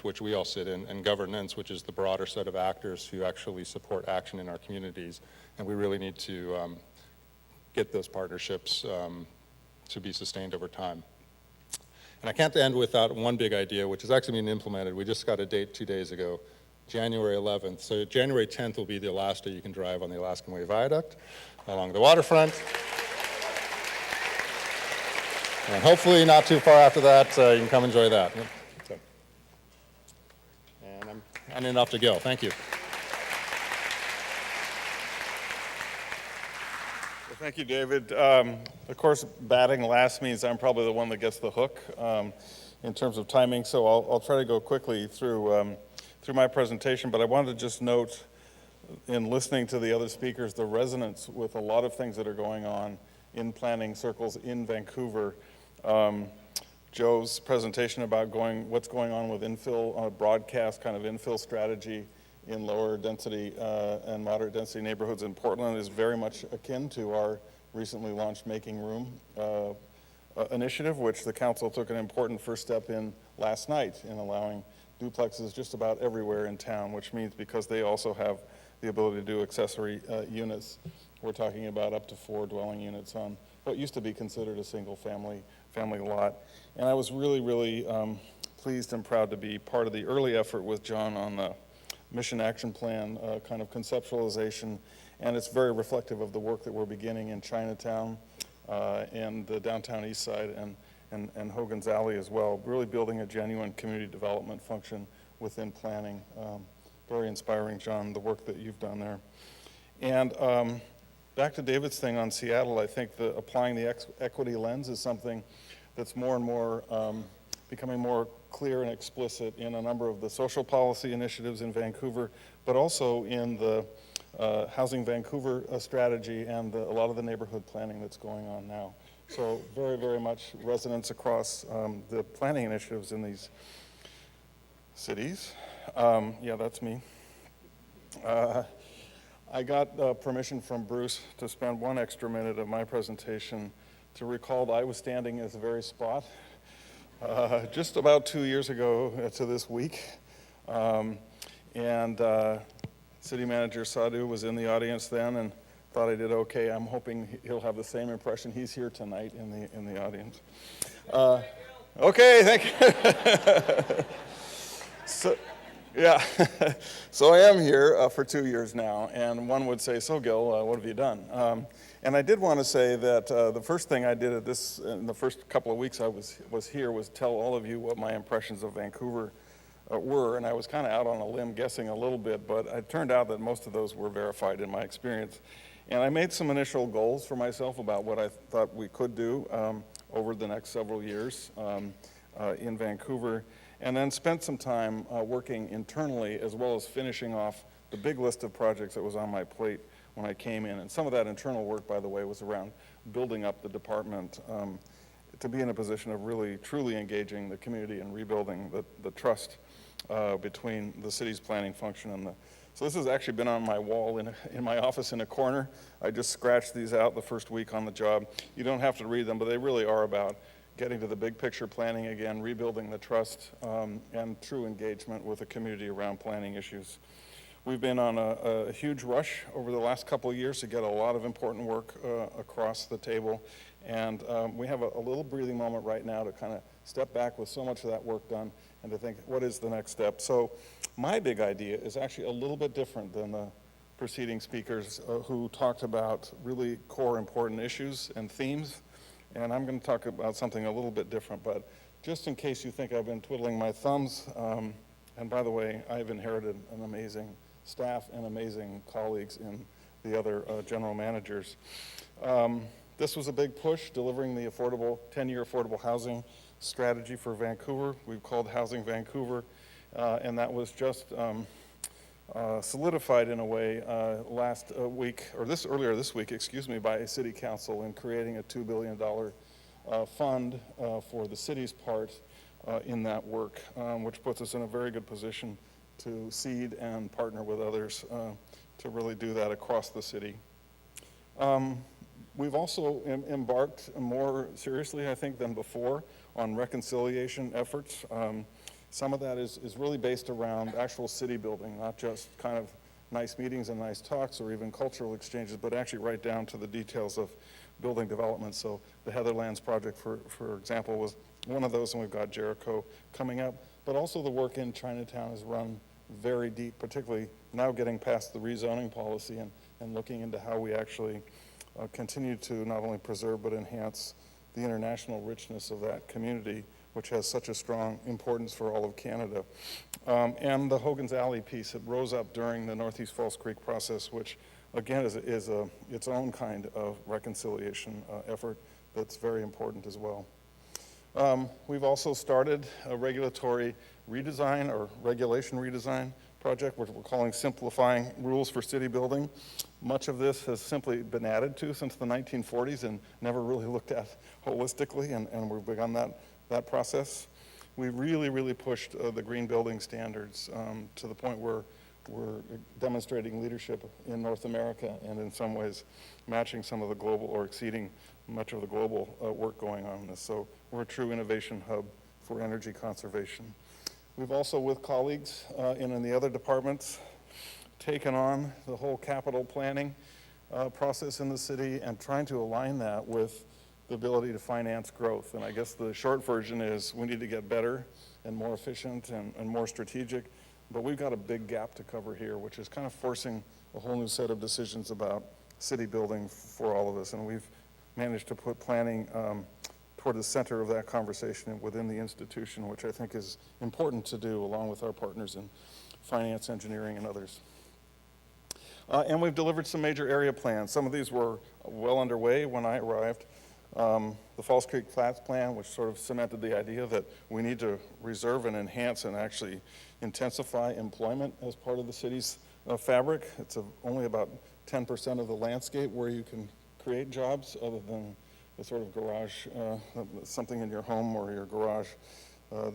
which we all sit in, and governance, which is the broader set of actors who actually support action in our communities. And we really need to get those partnerships to be sustained over time. And I can't end without one big idea, which is actually being implemented. We just got a date 2 days ago, January 11th. So January 10th will be the last day you can drive on the Alaskan Way Viaduct along the waterfront. And hopefully not too far after that, you can come enjoy that. So, and I'm enough to go. Thank you. Well, thank you, David. Of course, batting last means I'm probably the one that gets the hook in terms of timing, so I'll try to go quickly through my presentation, but I wanted to just note in listening to the other speakers the resonance with a lot of things that are going on in planning circles in Vancouver. Joe's presentation about what's going on with infill, broadcast kind of infill strategy in lower density and moderate density neighborhoods in Portland is very much akin to our recently launched Making Room initiative, which the council took an important first step in last night in allowing duplexes just about everywhere in town, which means because they also have the ability to do accessory units, we're talking about up to 4 dwelling units on what used to be considered a single family lot. And I was really, really pleased and proud to be part of the early effort with John on the mission action plan kind of conceptualization, and it's very reflective of the work that we're beginning in Chinatown and the downtown east side and Hogan's Alley as well, really building a genuine community development function within planning. Very inspiring, John, the work that you've done there. And back to David's thing on Seattle, I think applying the equity lens is something that's more and more becoming more clear and explicit in a number of the social policy initiatives in Vancouver, but also in the Housing Vancouver strategy and a lot of the neighborhood planning that's going on now. So very, very much resonance across the planning initiatives in these cities. Yeah, that's me. I got permission from Bruce to spend 1 extra minute of my presentation to recall that I was standing at the very spot just about 2 years ago to this week. City Manager Sadhu was in the audience then and thought I did okay. I'm hoping he'll have the same impression. He's here tonight in the audience. Okay, thank you. Yeah, so I am here for 2 years now, and one would say, so Gil, what have you done? And I did want to say that the first thing I did in the first couple of weeks I was here was tell all of you what my impressions of Vancouver were, and I was kind of out on a limb guessing a little bit, but it turned out that most of those were verified in my experience. And I made some initial goals for myself about what I thought we could do over the next several years in Vancouver, and then spent some time working internally as well as finishing off the big list of projects that was on my plate when I came in. And some of that internal work, by the way, was around building up the department to be in a position of really, truly engaging the community and rebuilding the trust between the city's planning function and so this has actually been on my wall in my office in a corner. I just scratched these out the first week on the job. You don't have to read them, but they really are about getting to the big picture planning again, rebuilding the trust, and true engagement with the community around planning issues. We've been on a huge rush over the last couple of years to get a lot of important work across the table, and we have a little breathing moment right now to kind of step back with so much of that work done and to think, what is the next step? So my big idea is actually a little bit different than the preceding speakers who talked about really core important issues and themes. And I'm going to talk about something a little bit different, but just in case you think I've been twiddling my thumbs, and by the way, I've inherited an amazing staff and amazing colleagues in the other general managers. This was a big push, delivering the 10-year affordable housing strategy for Vancouver. We've called Housing Vancouver, and that was just solidified in a way earlier this week, by City Council in creating a $2 billion fund for the city's part in that work, which puts us in a very good position to seed and partner with others to really do that across the city. We've also embarked more seriously, I think, than before on reconciliation efforts. Some of that is really based around actual city building, not just kind of nice meetings and nice talks or even cultural exchanges, but actually right down to the details of building development. So the Heatherlands project, for example, was one of those, and we've got Jericho coming up. But also the work in Chinatown has run very deep, particularly now getting past the rezoning policy and looking into how we actually continue to not only preserve but enhance the international richness of that community, which has such a strong importance for all of Canada. And the Hogan's Alley piece that rose up during the Northeast Falls Creek process, which again is its own kind of reconciliation effort that's very important as well. We've also started a regulatory redesign or regulation redesign project, which we're calling Simplifying Rules for City Building. Much of this has simply been added to since the 1940s and never really looked at holistically, and we've begun that process. We really pushed the green building standards to the point where we're demonstrating leadership in North America and in some ways matching some of the global or exceeding much of the global work going on in this. So we're a true innovation hub for energy conservation. We've also, with colleagues in the other departments, taken on the whole capital planning process in the city and trying to align that with the ability to finance growth. And I guess the short version is we need to get better and more efficient and more strategic, but we've got a big gap to cover here, which is kind of forcing a whole new set of decisions about city building for all of us. And we've managed to put planning toward the center of that conversation within the institution, which I think is important to do along with our partners in finance, engineering, and others. And we've delivered some major area plans. Some of these were well underway when I arrived. The Falls Creek Flats Plan, which sort of cemented the idea that we need to reserve and enhance and actually intensify employment as part of the city's fabric. It's only about 10% of the landscape where you can create jobs other than the sort of garage, something in your home or your garage.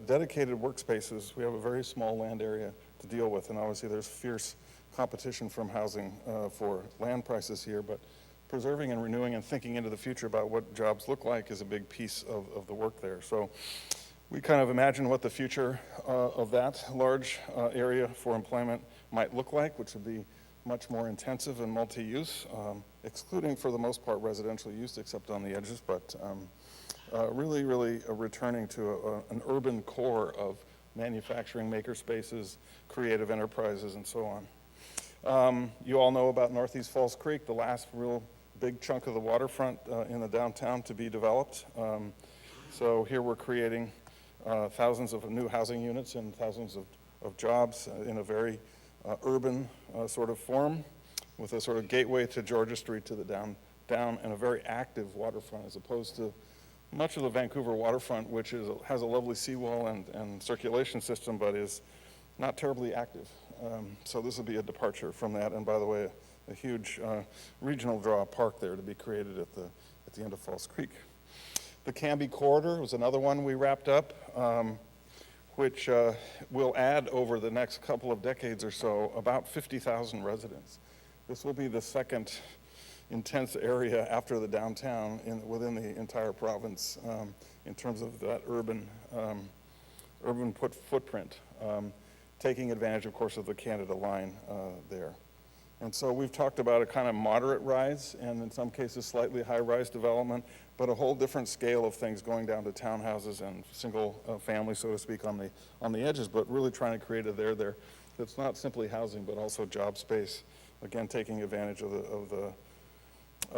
Dedicated workspaces, we have a very small land area to deal with, and obviously there's fierce competition from housing for land prices here, but preserving and renewing and thinking into the future about what jobs look like is a big piece of the work there. So we kind of imagine what the future of that large area for employment might look like, which would be much more intensive and multi-use, excluding for the most part residential use except on the edges, but really returning to an urban core of manufacturing maker spaces, creative enterprises, and so on. You all know about Northeast Falls Creek, the last real big chunk of the waterfront in the downtown to be developed. So here we're creating thousands of new housing units and thousands of jobs in a very urban sort of form, with a sort of gateway to Georgia Street to the down and a very active waterfront, as opposed to much of the Vancouver waterfront, which has a lovely seawall and circulation system, but is not terribly active. So this will be a departure from that. And by the way, a huge regional draw park there to be created at the end of Falls Creek. The Canby Corridor was another one we wrapped up, which will add over the next couple of decades or so about 50,000 residents. This will be the second intense area after the downtown within the entire province in terms of that urban footprint, taking advantage, of course, of the Canada line there. And so we've talked about a kind of moderate rise and in some cases slightly high rise development, but a whole different scale of things going down to townhouses and single family, so to speak, on the edges, but really trying to create a there that's not simply housing, but also job space. Again, taking advantage of the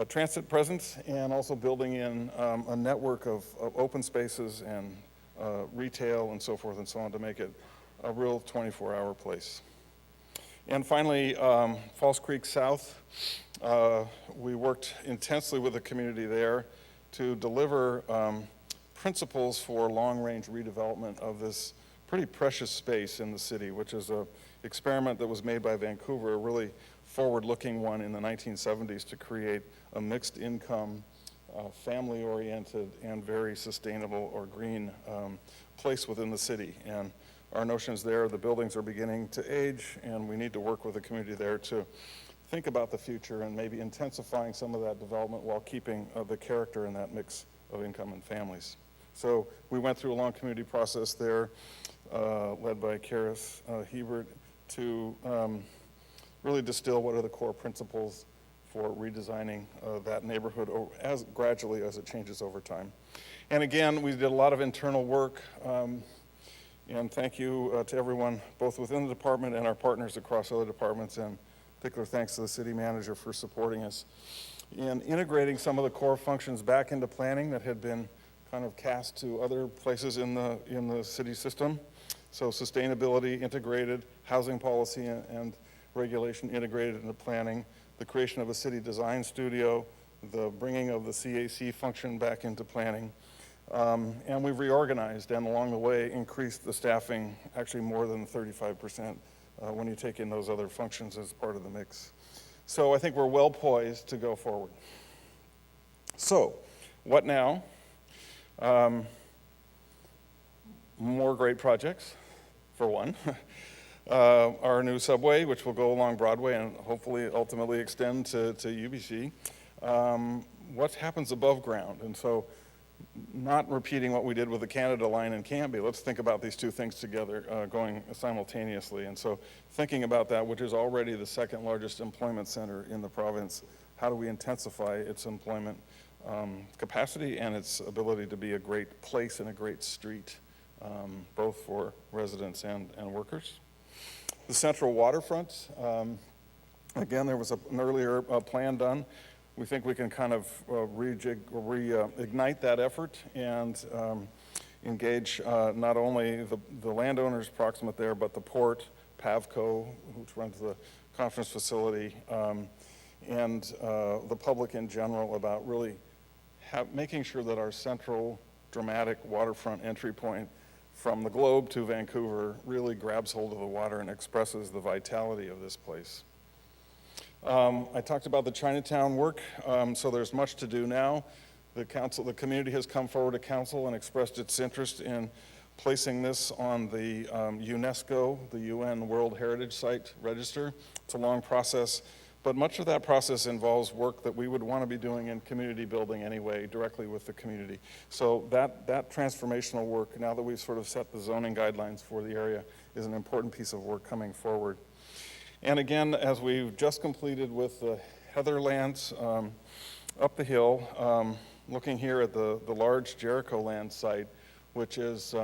transit presence and also building in a network of open spaces and retail and so forth and so on to make it a real 24-hour place. And finally, Falls Creek South, we worked intensely with the community there to deliver principles for long-range redevelopment of this pretty precious space in the city, which is an experiment that was made by Vancouver, a really forward-looking one in the 1970s to create a mixed income, family-oriented, and very sustainable or green place within the city. And our notions there, the buildings are beginning to age, and we need to work with the community there to think about the future and maybe intensifying some of that development while keeping the character in that mix of income and families. So we went through a long community process there, led by Karis Hebert, to really distill what are the core principles for redesigning that neighborhood as gradually as it changes over time. And again, we did a lot of internal work. And thank you to everyone, both within the department and our partners across other departments, and particular thanks to the city manager for supporting us in integrating some of the core functions back into planning that had been kind of cast to other places in the city system. So sustainability integrated, housing policy and regulation integrated into planning, the creation of a city design studio, the bringing of the CAC function back into planning. And we've reorganized and along the way increased the staffing actually more than 35% when you take in those other functions as part of the mix. So I think we're well poised to go forward. So what now? More great projects, for one. Our new subway, which will go along Broadway and hopefully ultimately extend to UBC. What happens above ground? And so not repeating what we did with the Canada line in Canby, let's think about these two things together going simultaneously. And so thinking about that, which is already the second largest employment center in the province, how do we intensify its employment capacity and its ability to be a great place and a great street, both for residents and workers? The central waterfront, again, there was an earlier plan done. We think we can kind of reignite that effort and engage not only the landowners proximate there, but the port, Pavco, which runs the conference facility, and the public in general about really making sure that our central dramatic waterfront entry point from the globe to Vancouver really grabs hold of the water and expresses the vitality of this place. I talked about the Chinatown work, so there's much to do now. The community has come forward to council and expressed its interest in placing this on the UNESCO, the UN World Heritage Site Register. It's a long process, but much of that process involves work that we would want to be doing in community building anyway, directly with the community. So that transformational work, now that we've sort of set the zoning guidelines for the area, is an important piece of work coming forward. And again, as we've just completed with the Heatherlands up the hill, looking here at the large Jericho land site, which is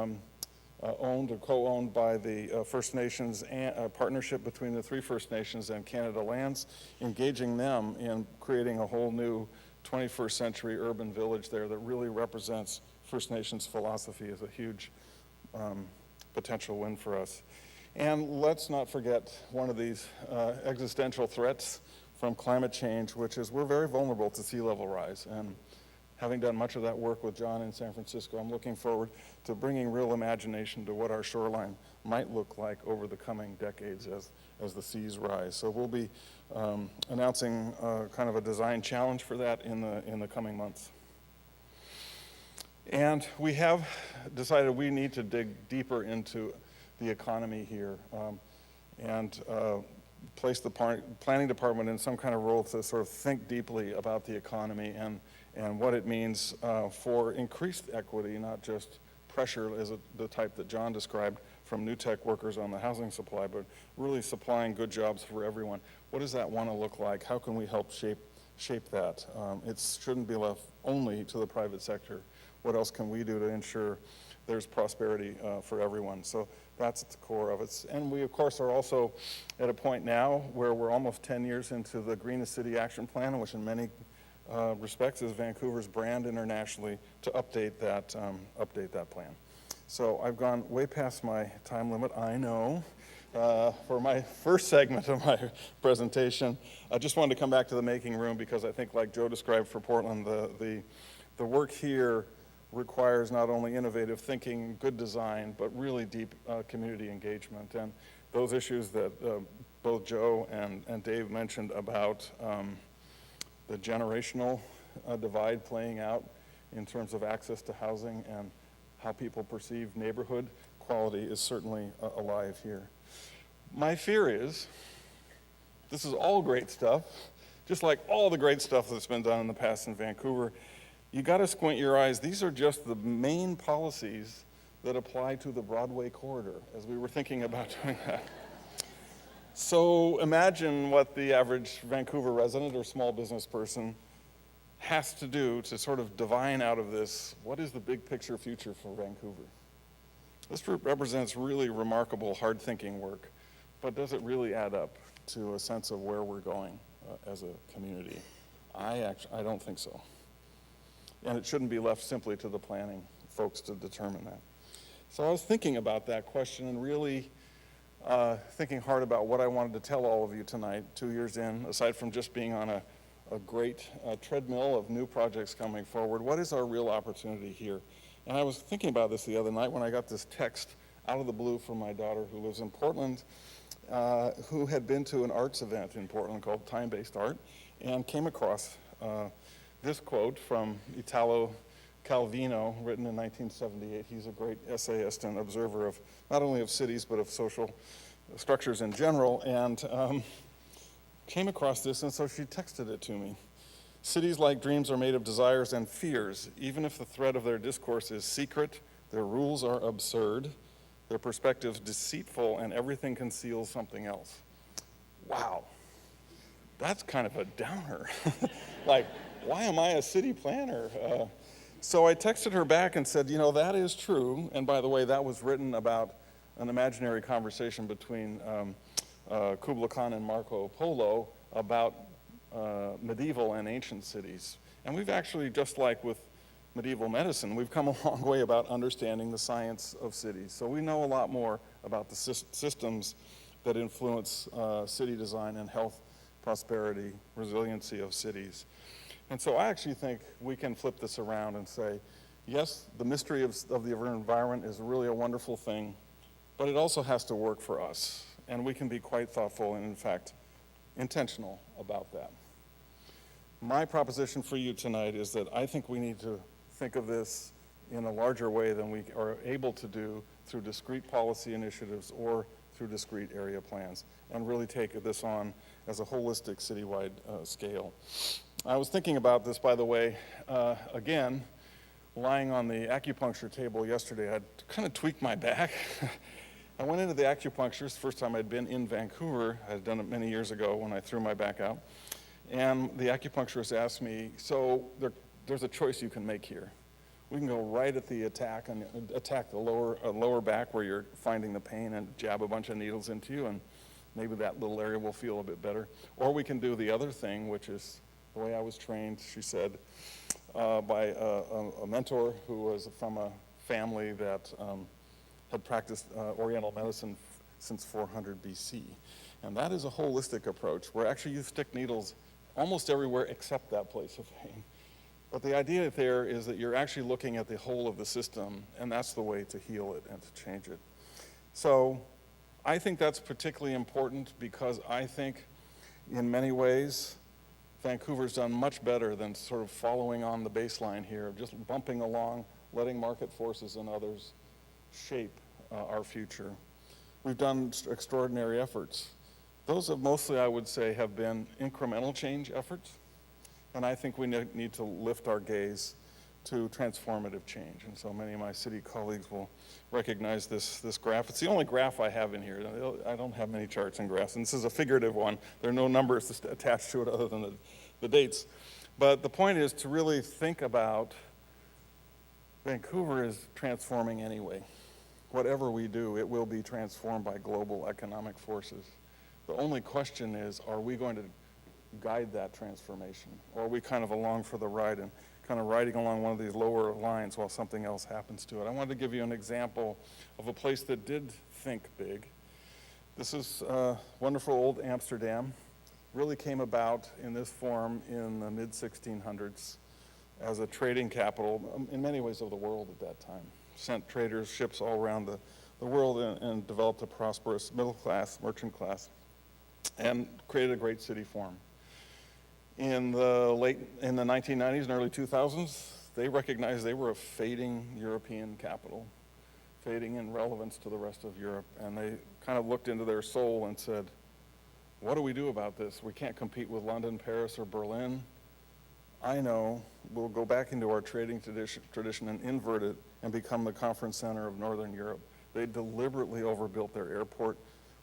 owned or co-owned by the First Nations, and a partnership between the 3 First Nations and Canada Lands, engaging them in creating a whole new 21st century urban village there that really represents First Nations philosophy, is a huge potential win for us. And let's not forget one of these existential threats from climate change, which is we're very vulnerable to sea level rise. And having done much of that work with John in San Francisco, I'm looking forward to bringing real imagination to what our shoreline might look like over the coming decades as the seas rise. So we'll be announcing kind of a design challenge for that in the coming months. And we have decided we need to dig deeper into the economy here and place the planning department in some kind of role to sort of think deeply about the economy and what it means for increased equity, not just pressure as the type that John described from new tech workers on the housing supply, but really supplying good jobs for everyone. What does that want to look like? How can we help shape that? It shouldn't be left only to the private sector. What else can we do to ensure there's prosperity for everyone? So that's at the core of it. And we, of course, are also at a point now where we're almost 10 years into the Greenest City Action Plan, which in many respects is Vancouver's brand internationally, to update that plan. So I've gone way past my time limit, I know. For my first segment of my presentation, I just wanted to come back to the making room because I think, like Joe described for Portland, the work here requires not only innovative thinking, good design, but really deep community engagement. And those issues that both Joe and Dave mentioned about the generational divide playing out in terms of access to housing and how people perceive neighborhood quality is certainly alive here. My fear is, this is all great stuff, just like all the great stuff that's been done in the past in Vancouver. You got to squint your eyes. These are just the main policies that apply to the Broadway corridor as we were thinking about doing that. So imagine what the average Vancouver resident or small business person has to do to sort of divine out of this, what is the big picture future for Vancouver? This represents really remarkable hard thinking work, but does it really add up to a sense of where we're going as a community? I don't think so. And it shouldn't be left simply to the planning folks to determine that. So I was thinking about that question and really thinking hard about what I wanted to tell all of you tonight, 2 years in, aside from just being on a great treadmill of new projects coming forward. What is our real opportunity here? And I was thinking about this the other night when I got this text out of the blue from my daughter who lives in Portland, who had been to an arts event in Portland called Time-Based Art and came across this quote from Italo Calvino, written in 1978. He's a great essayist and observer of not only of cities, but of social structures in general, and came across this, and so she texted it to me. Cities like dreams are made of desires and fears. Even if the thread of their discourse is secret, their rules are absurd, their perspectives deceitful, and everything conceals something else. Wow, that's kind of a downer. Like, why am I a city planner? So I texted her back and said, you know, that is true. And by the way, that was written about an imaginary conversation between Kubla Khan and Marco Polo about medieval and ancient cities. And we've actually, just like with medieval medicine, we've come a long way about understanding the science of cities. So we know a lot more about the systems that influence city design and health, prosperity, resiliency of cities. And so I actually think we can flip this around and say, yes, the mystery of the urban environment is really a wonderful thing, but it also has to work for us. And we can be quite thoughtful and, in fact, intentional about that. My proposition for you tonight is that I think we need to think of this in a larger way than we are able to do through discrete policy initiatives or through discrete area plans, and really take this on as a holistic citywide scale. I was thinking about this, by the way, again, lying on the acupuncture table yesterday. I'd kind of tweaked my back. I went into the acupuncturist, first time I'd been in Vancouver. I had done it many years ago when I threw my back out. And the acupuncturist asked me, so there's a choice you can make here. We can go right at the attack and attack the lower back where you're finding the pain and jab a bunch of needles into you, and maybe that little area will feel a bit better. Or we can do the other thing, which is the way I was trained, she said, by a mentor who was from a family that had practiced Oriental medicine since 400 BC. And that is a holistic approach where actually you stick needles almost everywhere except that place of pain. But the idea there is that you're actually looking at the whole of the system, and that's the way to heal it and to change it. So I think that's particularly important because I think in many ways Vancouver's done much better than sort of following on the baseline here, of just bumping along, letting market forces and others shape our future. We've done extraordinary efforts. Those have mostly, I would say, have been incremental change efforts. And I think we need to lift our gaze to transformative change. And so many of my city colleagues will recognize this graph. It's the only graph I have in here. I don't have many charts and graphs, and this is a figurative one. There are no numbers attached to it other than the dates. But the point is to really think about Vancouver is transforming anyway. Whatever we do, it will be transformed by global economic forces. The only question is, are we going to guide that transformation? Or are we kind of along for the ride and kind of riding along one of these lower lines while something else happens to it? I wanted to give you an example of a place that did think big. This is wonderful old Amsterdam. Really came about in this form in the mid-1600s as a trading capital, in many ways of the world at that time. Sent traders, ships all around the world and developed a prosperous middle class, merchant class, and created a great city form. In the 1990s and early 2000s, they recognized they were a fading European capital, fading in relevance to the rest of Europe, and they kind of looked into their soul and said, what do we do about this? We can't compete with London, Paris, or Berlin. I know, we'll go back into our trading tradition and invert it and become the conference center of Northern Europe. They deliberately overbuilt their airport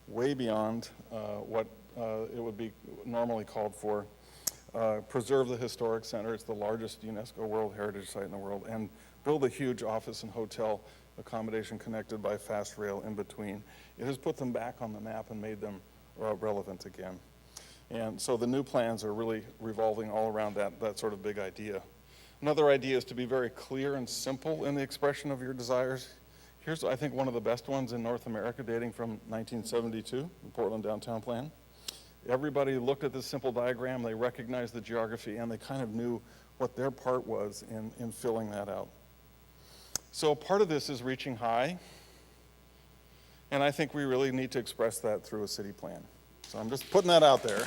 way beyond what it would be normally called for. Preserve the historic center. It's the largest UNESCO World Heritage Site in the world, and build a huge office and hotel accommodation connected by fast rail in between. It has put them back on the map and made them relevant again. And so the new plans are really revolving all around that sort of big idea. Another idea is to be very clear and simple in the expression of your desires. Here's, I think, one of the best ones in North America, dating from 1972, the Portland Downtown Plan. Everybody looked at this simple diagram, they recognized the geography, and they kind of knew what their part was in filling that out. So part of this is reaching high, and I think we really need to express that through a city plan. So I'm just putting that out there.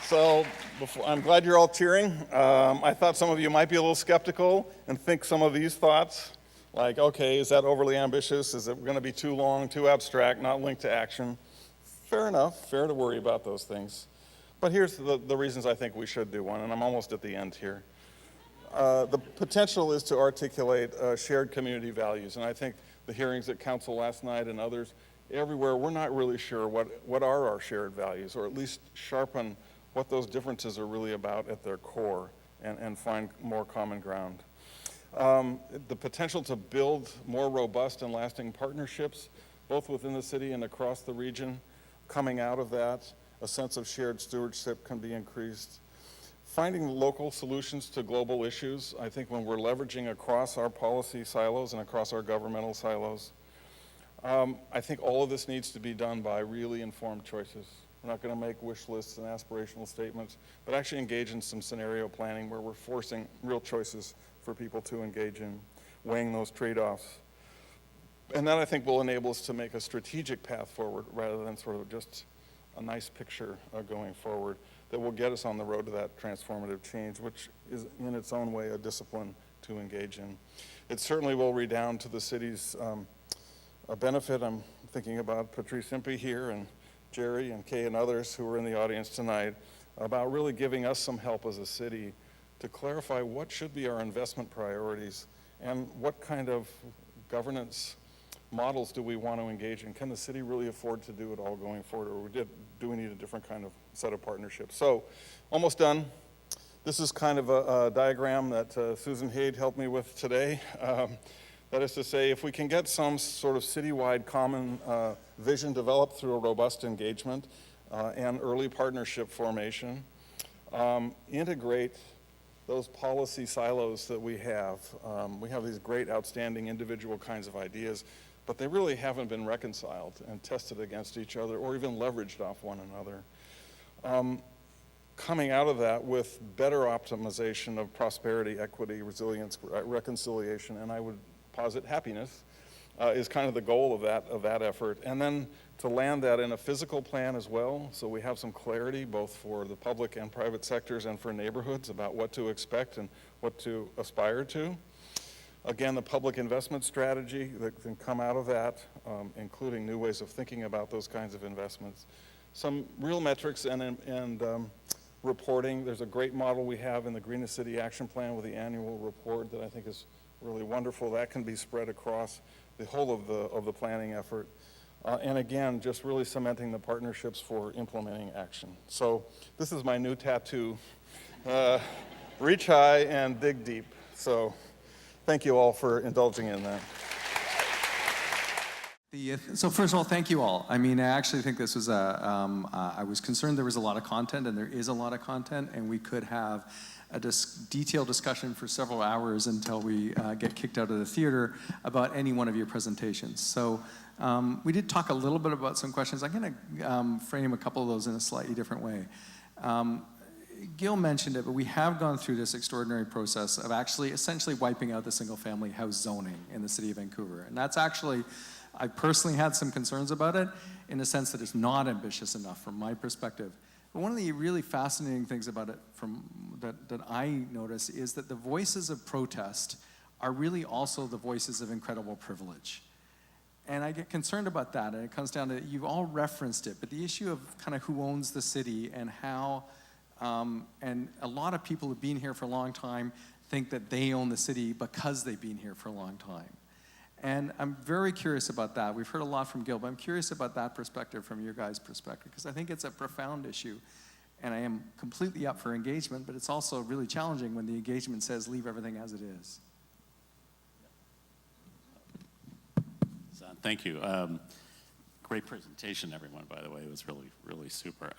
So I'm glad you're all cheering. I thought some of you might be a little skeptical and think some of these thoughts, like, okay, is that overly ambitious? Is it going to be too long, too abstract, not linked to action? Fair enough, fair to worry about those things. But here's the reasons I think we should do one, and I'm almost at the end here. The potential is to articulate shared community values, and I think the hearings at council last night and others, everywhere, we're not really sure what are our shared values, or at least sharpen what those differences are really about at their core and find more common ground. The potential to build more robust and lasting partnerships, both within the city and across the region. Coming out of that, a sense of shared stewardship can be increased. finding local solutions to global issues. I think when we're leveraging across our policy silos and across our governmental silos, I think all of this needs to be done by really informed choices. We're not going to make wish lists and aspirational statements, but actually engage in some scenario planning where we're forcing real choices for people to engage in, weighing those trade-offs. And that, I think, will enable us to make a strategic path forward rather than sort of just a nice picture going forward that will get us on the road to that transformative change, which is in its own way a discipline to engage in. It certainly will redound to the city's a benefit. I'm thinking about Patrice Impey here and Jerry and Kay and others who are in the audience tonight about really giving us some help as a city to clarify what should be our investment priorities and what kind of governance models do we want to engage in. Can the city really afford to do it all going forward, or do we need a different kind of set of partnerships? So, almost done. This is kind of a diagram that Susan Haid helped me with today. That is to say, if we can get some sort of citywide common vision developed through a robust engagement and early partnership formation, integrate those policy silos that we have. We have these great, outstanding individual kinds of ideas, but they really haven't been reconciled and tested against each other or even leveraged off one another. Coming out of that with better optimization of prosperity, equity, resilience, reconciliation, and I would posit happiness is kind of the goal of that effort. And then to land that in a physical plan as well, so we have some clarity both for the public and private sectors and for neighborhoods about what to expect and what to aspire to. Again, the public investment strategy that can come out of that, including new ways of thinking about those kinds of investments. Some real metrics and reporting. There's a great model we have in the Greenest City Action Plan with the annual report that I think is really wonderful. That can be spread across the whole of the planning effort. And again, just really cementing the partnerships for implementing action. So this is my new tattoo. Reach high and dig deep. So thank you all for indulging in that. So first of all, thank you all. I mean, I actually think this was I was concerned there was a lot of content, and there is a lot of content, and we could have a detailed discussion for several hours until we get kicked out of the theater about any one of your presentations. So we did talk a little bit about some questions. I'm going to frame a couple of those in a slightly different way. Gil mentioned it, but we have gone through this extraordinary process of actually essentially wiping out the single-family house zoning in the city of Vancouver. And that's actually, I personally had some concerns about it in the sense that it's not ambitious enough from my perspective. But one of the really fascinating things about it that I notice is that the voices of protest are really also the voices of incredible privilege. And I get concerned about that, and it comes down to, you've all referenced it, but the issue of kind of who owns the city and how, and a lot of people who've been here for a long time think that they own the city because they've been here for a long time. And I'm very curious about that. We've heard a lot from Gil, but I'm curious about that perspective from your guys' perspective, because I think it's a profound issue. And I am completely up for engagement, but it's also really challenging when the engagement says leave everything as it is. Thank you. Great presentation, everyone, by the way. It was really, really super.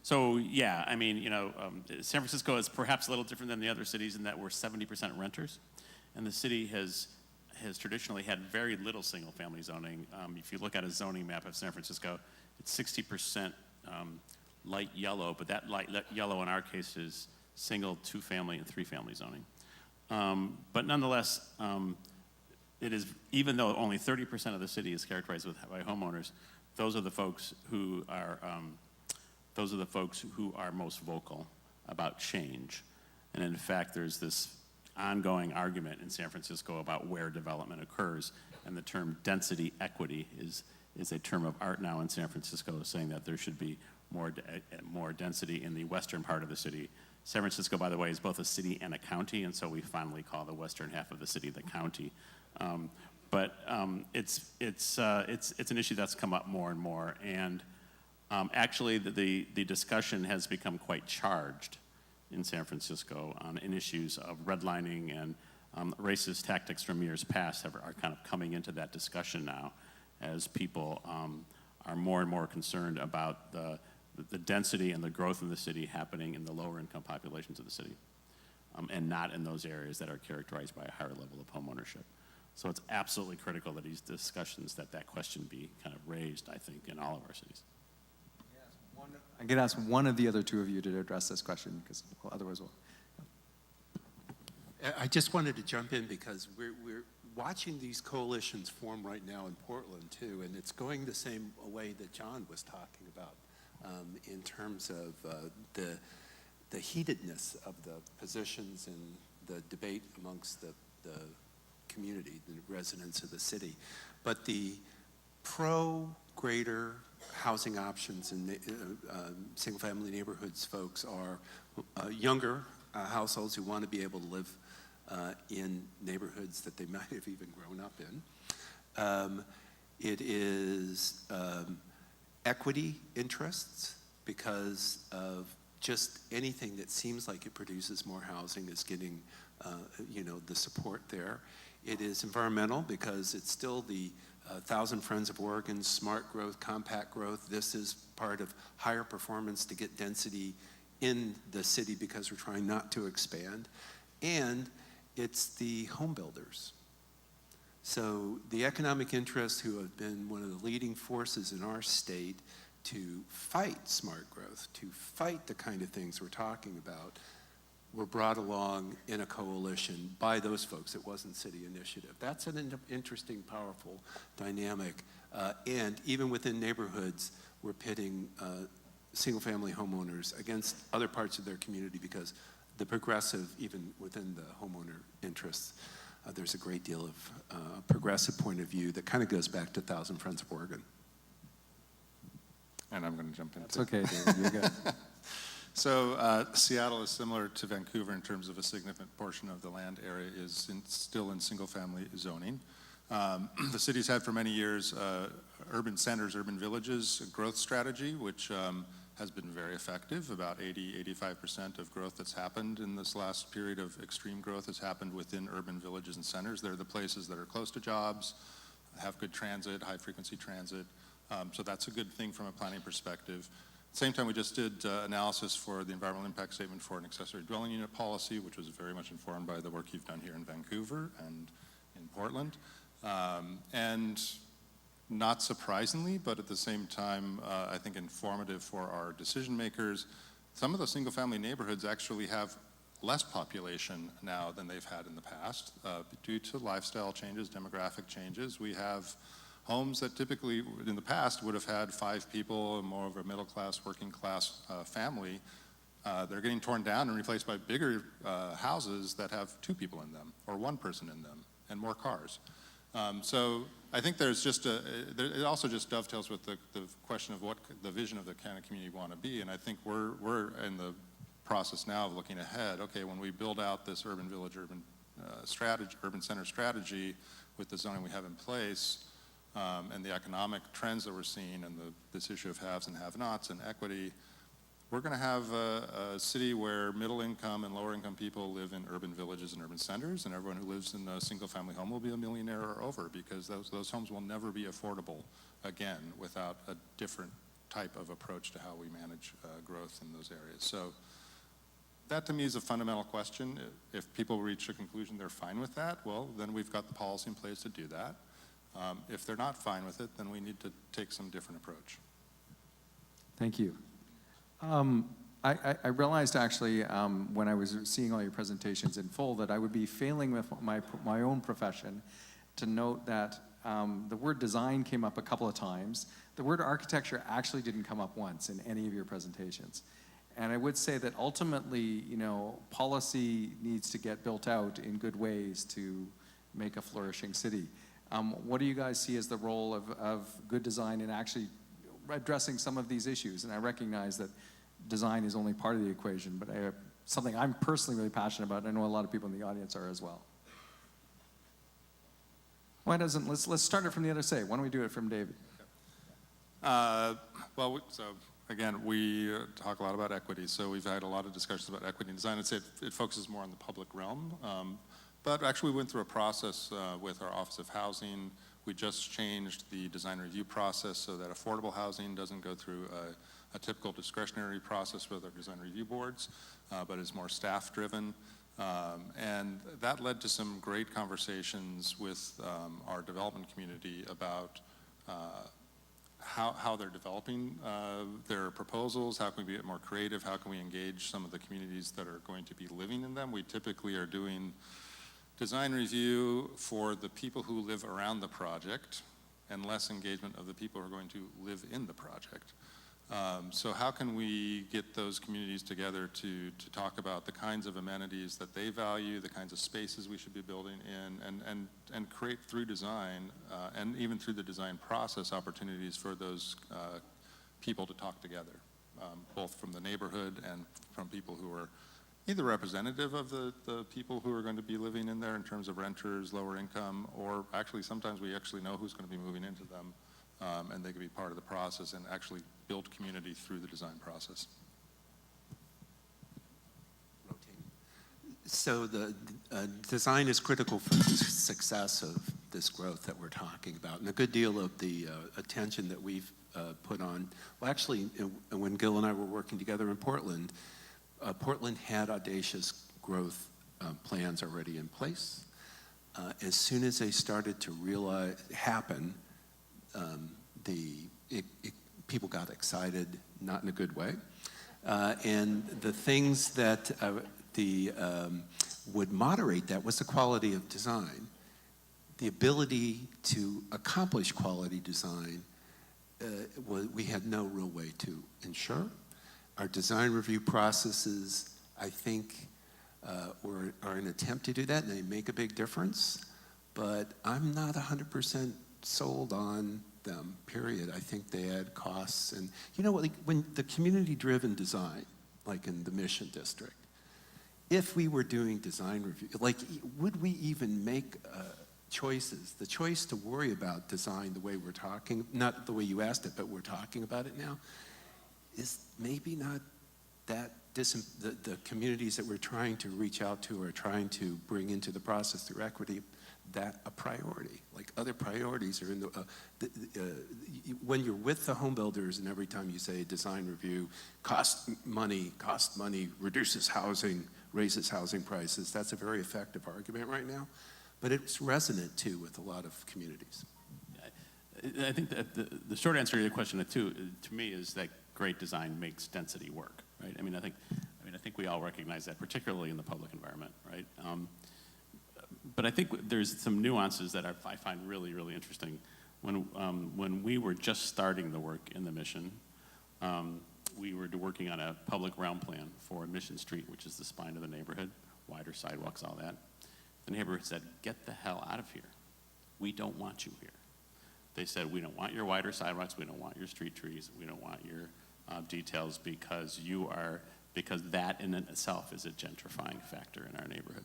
So, yeah, I mean, you know, San Francisco is perhaps a little different than the other cities in that we're 70% renters. And the city has traditionally had very little single-family zoning. If you look at a zoning map of San Francisco, it's 60% light yellow, but that light yellow in our case is single, two-family, and three-family zoning. But nonetheless, it is, even though only 30% of the city is characterized by homeowners, those are the folks who are most vocal about change. And in fact, there's this ongoing argument in San Francisco about where development occurs, and the term density equity is a term of art now in San Francisco, saying that there should be more density in the western part of the city. San Francisco, by the way, is both a city and a county, and so we fondly call the western half of the city the county. But it's an issue that's come up more and more, and actually the discussion has become quite charged in San Francisco in issues of redlining and racist tactics from years past are kind of coming into that discussion now, as people are more and more concerned about the density and the growth in the city happening in the lower income populations of the city, and not in those areas that are characterized by a higher level of home ownership. So it's absolutely critical that these discussions, that question be kind of raised, I think, in all of our cities. I'm going to ask one of the other two of you to address this question, because otherwise we'll... I just wanted to jump in because we're watching these coalitions form right now in Portland too, and it's going the same way that John was talking about in terms of the heatedness of the positions and the debate amongst the community, the residents of the city. But the greater housing options in single-family neighborhoods folks are younger households who want to be able to live in neighborhoods that they might have even grown up in. It is equity interests, because of just anything that seems like it produces more housing is getting the support there. It is environmental, because it's still the 1,000 Friends of Oregon, smart growth, compact growth. This is part of higher performance to get density in the city because we're trying not to expand. And it's the home builders. So the economic interests who have been one of the leading forces in our state to fight smart growth, to fight the kind of things we're talking about, were brought along in a coalition by those folks. It wasn't city initiative. That's an interesting, powerful dynamic. And even within neighborhoods, we're pitting single-family homeowners against other parts of their community, because the progressive, even within the homeowner interests, there's a great deal of progressive point of view that kind of goes back to 1,000 Friends of Oregon. And I'm going to jump in. It's okay, David, you're good. So Seattle is similar to Vancouver in terms of a significant portion of the land area is still in single-family zoning. The city's had for many years urban centers, urban villages growth strategy, which has been very effective. About 85% of growth that's happened in this last period of extreme growth has happened within urban villages and centers. They're the places that are close to jobs, have good transit, high-frequency transit. So that's a good thing from a planning perspective. At the same time, we just did analysis for the environmental impact statement for an accessory dwelling unit policy, which was very much informed by the work you've done here in Vancouver and in Portland. And not surprisingly, but at the same time, I think informative for our decision makers, some of the single family neighborhoods actually have less population now than they've had in the past due to lifestyle changes, demographic changes. We have homes that typically in the past would have had 5 people, more of a middle class, working class family. They're getting torn down and replaced by bigger houses that have 2 people in them or 1 person in them and more cars. So I think there's just it also just dovetails with the question of what the vision of the kind of community we want to be. And I think we're in the process now of looking ahead. Okay, when we build out this urban village, urban center strategy with the zoning we have in place, and the economic trends that we're seeing, and this issue of haves and have-nots and equity, we're going to have a city where middle income and lower income people live in urban villages and urban centers, and everyone who lives in a single family home will be a millionaire or over, because those homes will never be affordable again without a different type of approach to how we manage growth in those areas. So that to me is a fundamental question. If people reach a conclusion they're fine with that, well, then we've got the policy in place to do that. If they're not fine with it, then we need to take some different approach. Thank you. I realized actually when I was seeing all your presentations in full that I would be failing with my own profession to note that the word design came up a couple of times. The word architecture actually didn't come up once in any of your presentations. And I would say that ultimately, policy needs to get built out in good ways to make a flourishing city. What do you guys see as the role of good design in actually addressing some of these issues? And I recognize that design is only part of the equation, but something I'm personally really passionate about, and I know a lot of people in the audience are as well. Let's start it from the other side. Why don't we do it from David? So again, we talk a lot about equity, so we've had a lot of discussions about equity and design. I'd say it focuses more on the public realm, but actually we went through a process with our Office of Housing. We just changed the design review process so that affordable housing doesn't go through a a typical discretionary process with our design review boards, but is more staff-driven. And that led to some great conversations with our development community about how they're developing their proposals, how can we get more creative, how can we engage some of the communities that are going to be living in them. We typically are doing design review for the people who live around the project and less engagement of the people who are going to live in the project. So how can we get those communities together to talk about the kinds of amenities that they value, the kinds of spaces we should be building in, and create through design, and even through the design process, opportunities for those people to talk together, both from the neighborhood and from people who are either representative of the people who are going to be living in there in terms of renters, lower income, or actually sometimes we actually know who's going to be moving into them, and they can be part of the process and actually build community through the design process. So the design is critical for the success of this growth that we're talking about, and a good deal of the attention that we've put on, well actually when Gil and I were working together in Portland, Portland had audacious growth plans already in place. As soon as they started to happen, people got excited, not in a good way. And the things that would moderate that was the quality of design. The ability to accomplish quality design, we had no real way to ensure. Our design review processes, I think, are an attempt to do that, and they make a big difference, but I'm not 100% sold on them, period. I think they add costs, and you know what, like when the community-driven design, like in the Mission District, if we were doing design review, like would we even make choices? The choice to worry about design the way we're talking, not the way you asked it, but we're talking about it now, is maybe not that the communities that we're trying to reach out to or trying to bring into the process through equity, that a priority. Like other priorities are in when you're with the home builders and every time you say design review, cost money, reduces housing, raises housing prices, that's a very effective argument right now. But it's resonant too with a lot of communities. I think that the short answer to your question to me is that great design makes density work, right? I think we all recognize that, particularly in the public environment, right? But I think there's some nuances that I find really, really interesting. When we were just starting the work in the Mission, we were working on a public realm plan for Mission Street, which is the spine of the neighborhood, wider sidewalks, all that. The neighborhood said, "Get the hell out of here. We don't want you here." They said, "We don't want your wider sidewalks, we don't want your street trees, we don't want your details because that in itself is a gentrifying factor in our neighborhood."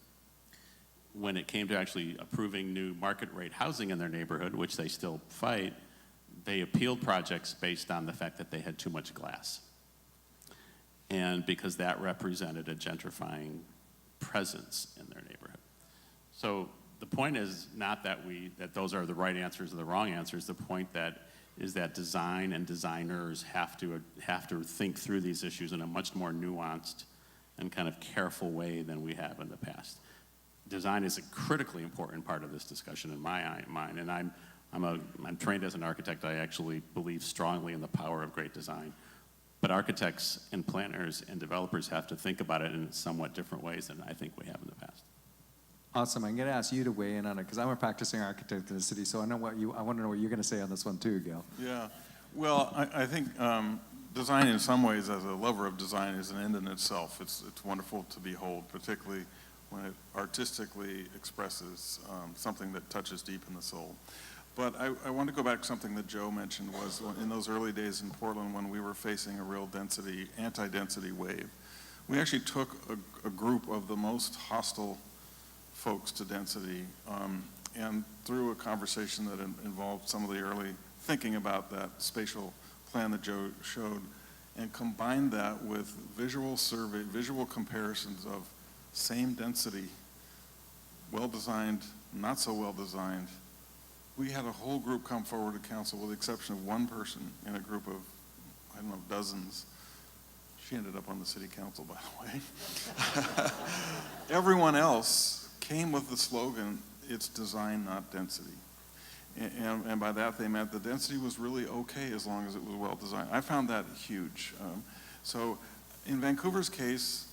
When it came to actually approving new market rate housing in their neighborhood, which they still fight, they appealed projects based on the fact that they had too much glass. And because that represented a gentrifying presence in their neighborhood. So the point is not that those are the right answers or the wrong answers. The point is that design and designers have to think through these issues in a much more nuanced and kind of careful way than we have in the past. Design is a critically important part of this discussion in my mind, and I'm trained as an architect. I actually believe strongly in the power of great design. But architects and planners and developers have to think about it in somewhat different ways than I think we have in the past. Awesome. I'm going to ask you to weigh in on it because I'm a practicing architect in the city, so I want to know what you're going to say on this one too, Gil. Yeah, well, I think design in some ways, as a lover of design, is an end in itself. It's wonderful to behold, particularly when it artistically expresses something that touches deep in the soul. But I want to go back to something that Joe mentioned was in those early days in Portland when we were facing a real anti-density wave. We actually took a group of the most hostile folks to density and through a conversation that involved some of the early thinking about that spatial plan that Joe showed and combined that with visual comparisons of same density, well-designed, not so well-designed. We had a whole group come forward to council with the exception of one person in a group of, I don't know, dozens. She ended up on the city council, by the way. Everyone else came with the slogan, "It's design, not density." And by that they meant the density was really okay as long as it was well designed. I found that huge. So in Vancouver's case,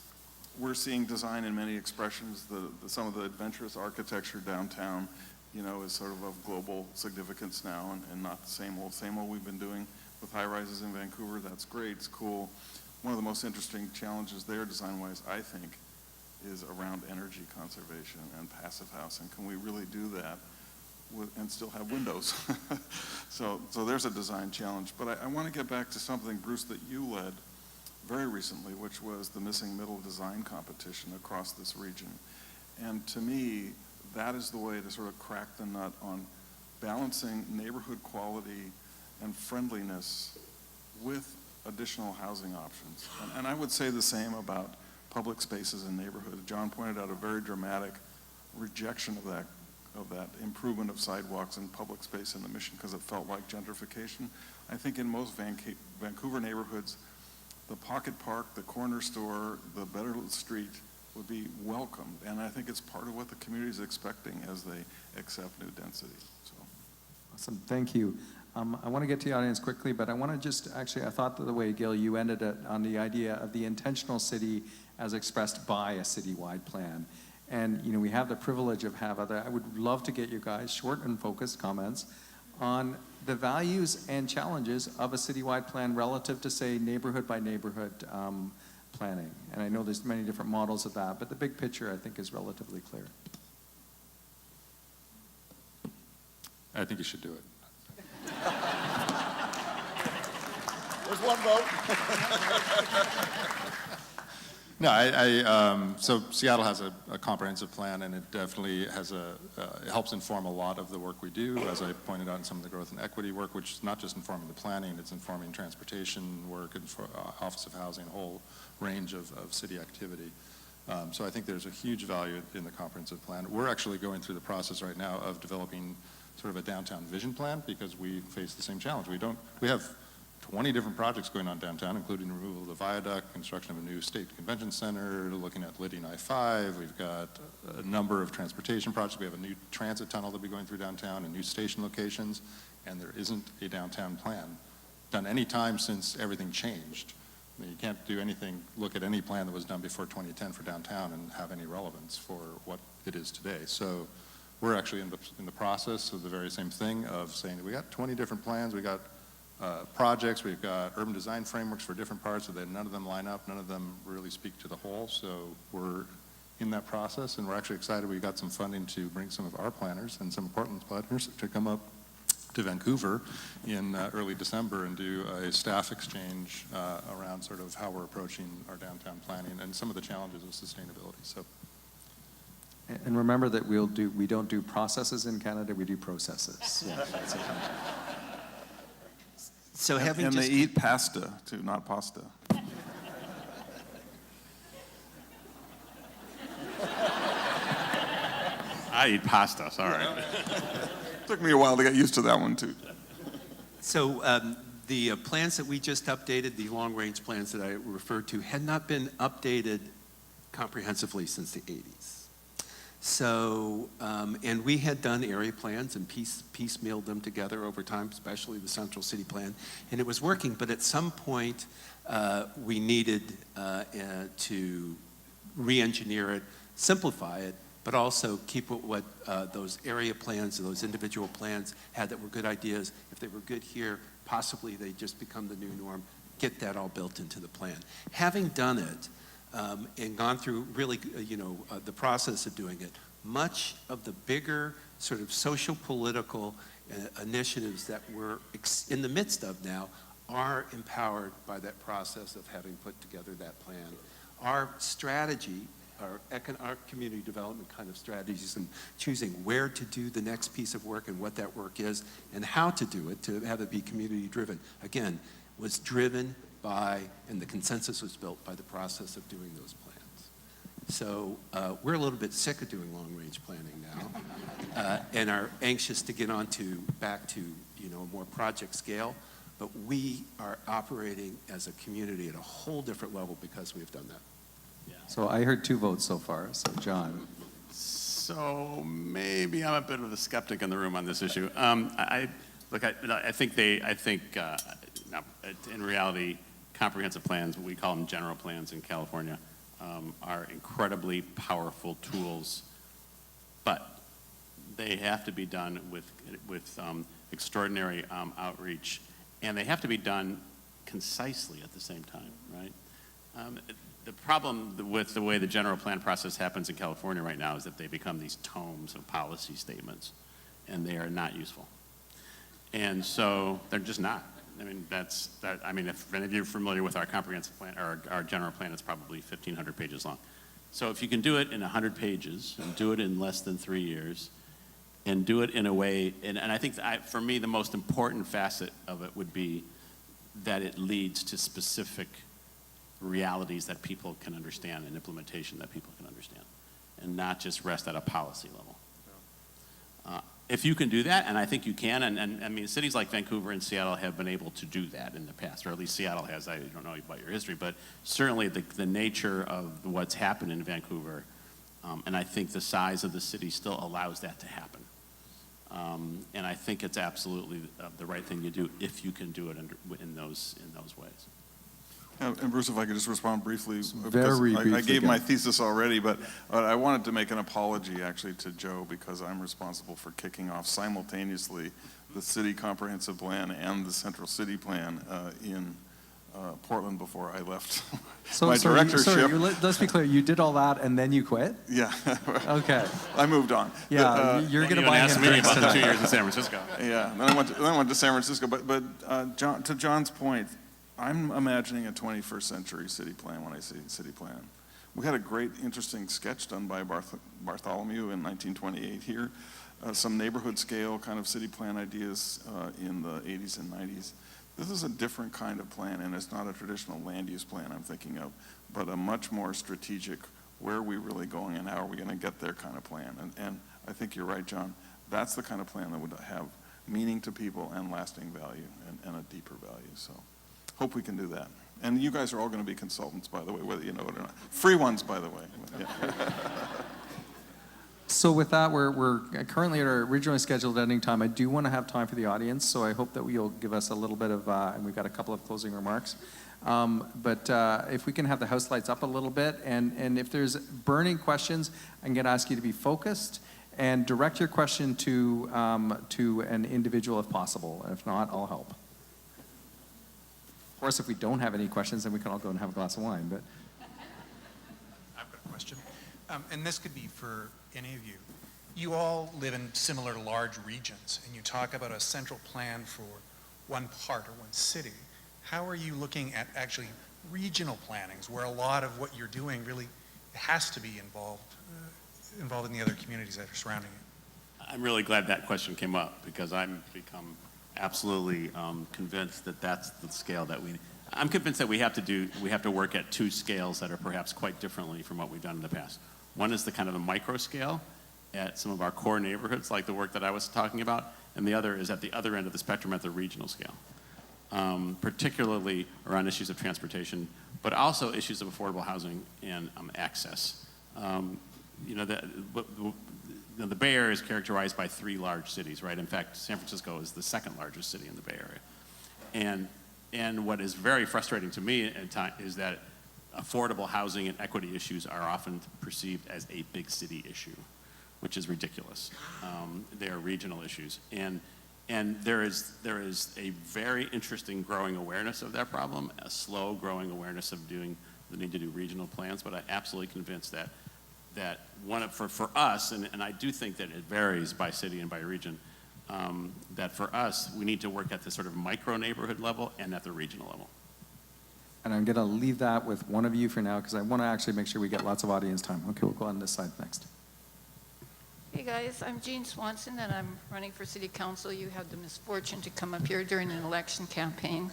we're seeing design in many expressions. Some of the adventurous architecture downtown, you know, is sort of global significance now, and not the same old we've been doing with high-rises in Vancouver. That's great, it's cool. One of the most interesting challenges there, design-wise, I think, is around energy conservation and passive housing. Can we really do that and still have windows? So there's a design challenge. But I want to get back to something, Bruce, that you led very recently, which was the Missing Middle design competition across this region. And to me, that is the way to sort of crack the nut on balancing neighborhood quality and friendliness with additional housing options. And I would say the same about public spaces in neighborhoods. John pointed out a very dramatic rejection of that improvement of sidewalks and public space in the Mission because it felt like gentrification. I think in most Vancouver neighborhoods, the pocket park, the corner store, the better lit street would be welcomed. And I think it's part of what the community is expecting as they accept new density. So. Awesome, thank you. I want to get to the audience quickly, but I want to just, actually, I thought that the way, Gil, you ended it on the idea of the intentional city as expressed by a citywide plan. And, you know, we have the privilege of I would love to get you guys short and focused comments on the values and challenges of a citywide plan relative to, say, neighborhood by neighborhood planning. And I know there's many different models of that, but the big picture, I think, is relatively clear. I think you should do it. There's one vote. No, so Seattle has a comprehensive plan, and it definitely has it helps inform a lot of the work we do, as I pointed out in some of the growth and equity work, which is not just informing the planning, it's informing transportation work and for Office of Housing, a whole range of city activity. So I think there's a huge value in the comprehensive plan. We're actually going through the process right now of developing sort of a downtown vision plan because we face the same challenge. We have 20 different projects going on downtown, including removal of the viaduct, construction of a new state convention center, looking at lighting I-5. We've got a number of transportation projects. We have a new transit tunnel that'll be going through downtown and new station locations, and there isn't a downtown plan done any time since everything changed. I mean, you can't do anything, look at any plan that was done before 2010 for downtown and have any relevance for what it is today. So we're actually in the process of the very same thing of saying that we got 20 different plans, we got projects, we've got urban design frameworks for different parts, so that none of them line up, none of them really speak to the whole. So we're in that process, and we're actually excited we got some funding to bring some of our planners and some of Portland's planners to come up to Vancouver in early December and do a staff exchange around sort of how we're approaching our downtown planning and some of the challenges of sustainability. So. And remember that we don't do processes in Canada, we do processes. Yeah, that's a concept. So having and just they eat pasta too, not pasta. I eat pasta, sorry. Took me a while to get used to that one too. So the plans that we just updated, the long-range plans that I referred to, had not been updated comprehensively since the 80s. So, and we had done area plans and piecemealed them together over time, especially the Central City Plan, and it was working, but at some point we needed to re-engineer it, simplify it, but also keep what those area plans and those individual plans had that were good ideas. If they were good here, possibly they just become the new norm. Get that all built into the plan. Having done it and gone through really, the process of doing it, much of the bigger sort of social political initiatives that we're in the midst of now are empowered by that process of having put together that plan. Our strategy, our community development kind of strategies and choosing where to do the next piece of work and what that work is and how to do it to have it be community driven, again, was driven by, and the consensus was built by the process of doing those plans. So we're a little bit sick of doing long-range planning now and are anxious to get back to a more project scale. but we are operating as a community at a whole different level because we've done that. So I heard 2 votes so far, so John. So maybe I'm a bit of a skeptic in the room on this issue. Look, I think no, in reality, comprehensive plans, we call them general plans in California, are incredibly powerful tools, but they have to be done with extraordinary outreach, and they have to be done concisely at the same time, right? The problem with the way the general plan process happens in California right now is that they become these tomes of policy statements, and they are not useful. And so they're just not. I mean, if any of you are familiar with our comprehensive plan, or our general plan, it's probably 1,500 pages long. So if you can do it in 100 pages, and do it in less than 3 years, and do it in a way, and I think for me, the most important facet of it would be that it leads to specific realities that people can understand and implementation that people can understand, and not just rest at a policy level. If you can do that, and I think you can, and I mean, cities like Vancouver and Seattle have been able to do that in the past, or at least Seattle has. I don't know about your history, but certainly the nature of what's happened in Vancouver, and I think the size of the city still allows that to happen. And I think it's absolutely the right thing to do if you can do it in those ways. And Bruce, if I could just respond briefly, Very because I briefly, gave go. my thesis already, but I wanted to make an apology actually to Joe, because I'm responsible for kicking off simultaneously the city comprehensive plan and the central city plan in Portland before I left my directorship. Let's be clear, you did all that and then you quit? Yeah. Okay. I moved on. Yeah, you're going to buy him me drinks about the 2 tonight. years in San Francisco. Yeah, then I went to San Francisco. But John, to John's point, I'm imagining a 21st century city plan when I say city plan. We had a great, interesting sketch done by Bartholomew in 1928 here. Some neighborhood scale kind of city plan ideas in the 80s and 90s. This is a different kind of plan, and it's not a traditional land use plan I'm thinking of, but a much more strategic, where are we really going and how are we going to get there kind of plan. And I think you're right, John. That's the kind of plan that would have meaning to people and lasting value and a deeper value. So hope we can do that. And you guys are all going to be consultants, by the way, whether you know it or not. Free ones, by the way. Yeah. So with that, we're currently at our originally scheduled ending time. I do want to have time for the audience, so I hope that you'll give us a little bit of, and we've got a couple of closing remarks. But if we can have the house lights up a little bit, and if there's burning questions, I'm going to ask you to be focused and direct your question to an individual if possible. If not, I'll help. Of course, if we don't have any questions, then we can all go and have a glass of wine. But I've got a question, and this could be for any of you. You all live in similar large regions, and you talk about a central plan for one part or one city. How are you looking at actually regional plannings, where a lot of what you're doing really has to be involved in the other communities that are surrounding it? I'm really glad that question came up, because I'm become absolutely convinced that that's the scale that I'm convinced that we have to work at 2 scales that are perhaps quite differently from what we've done in the past. One is the kind of the micro scale at some of our core neighborhoods, like the work that I was talking about, and the other is at the other end of the spectrum at the regional scale, particularly around issues of transportation, but also issues of affordable housing and access. The Bay Area is characterized by 3 large cities, right? In fact, San Francisco is the 2nd largest city in the Bay Area. And what is very frustrating to me at times is that affordable housing and equity issues are often perceived as a big city issue, which is ridiculous. They are regional issues. And there is a very interesting growing awareness of that problem, a slow growing awareness of the need to do regional plans, but I'm absolutely convinced that for us, and I do think that it varies by city and by region, that for us, we need to work at the sort of micro neighborhood level and at the regional level. and I'm going to leave that with one of you for now, because I want to actually make sure we get lots of audience time. Okay, we'll go on this side next. Hey guys, I'm Jean Swanson and I'm running for City Council. You had the misfortune to come up here during an election campaign.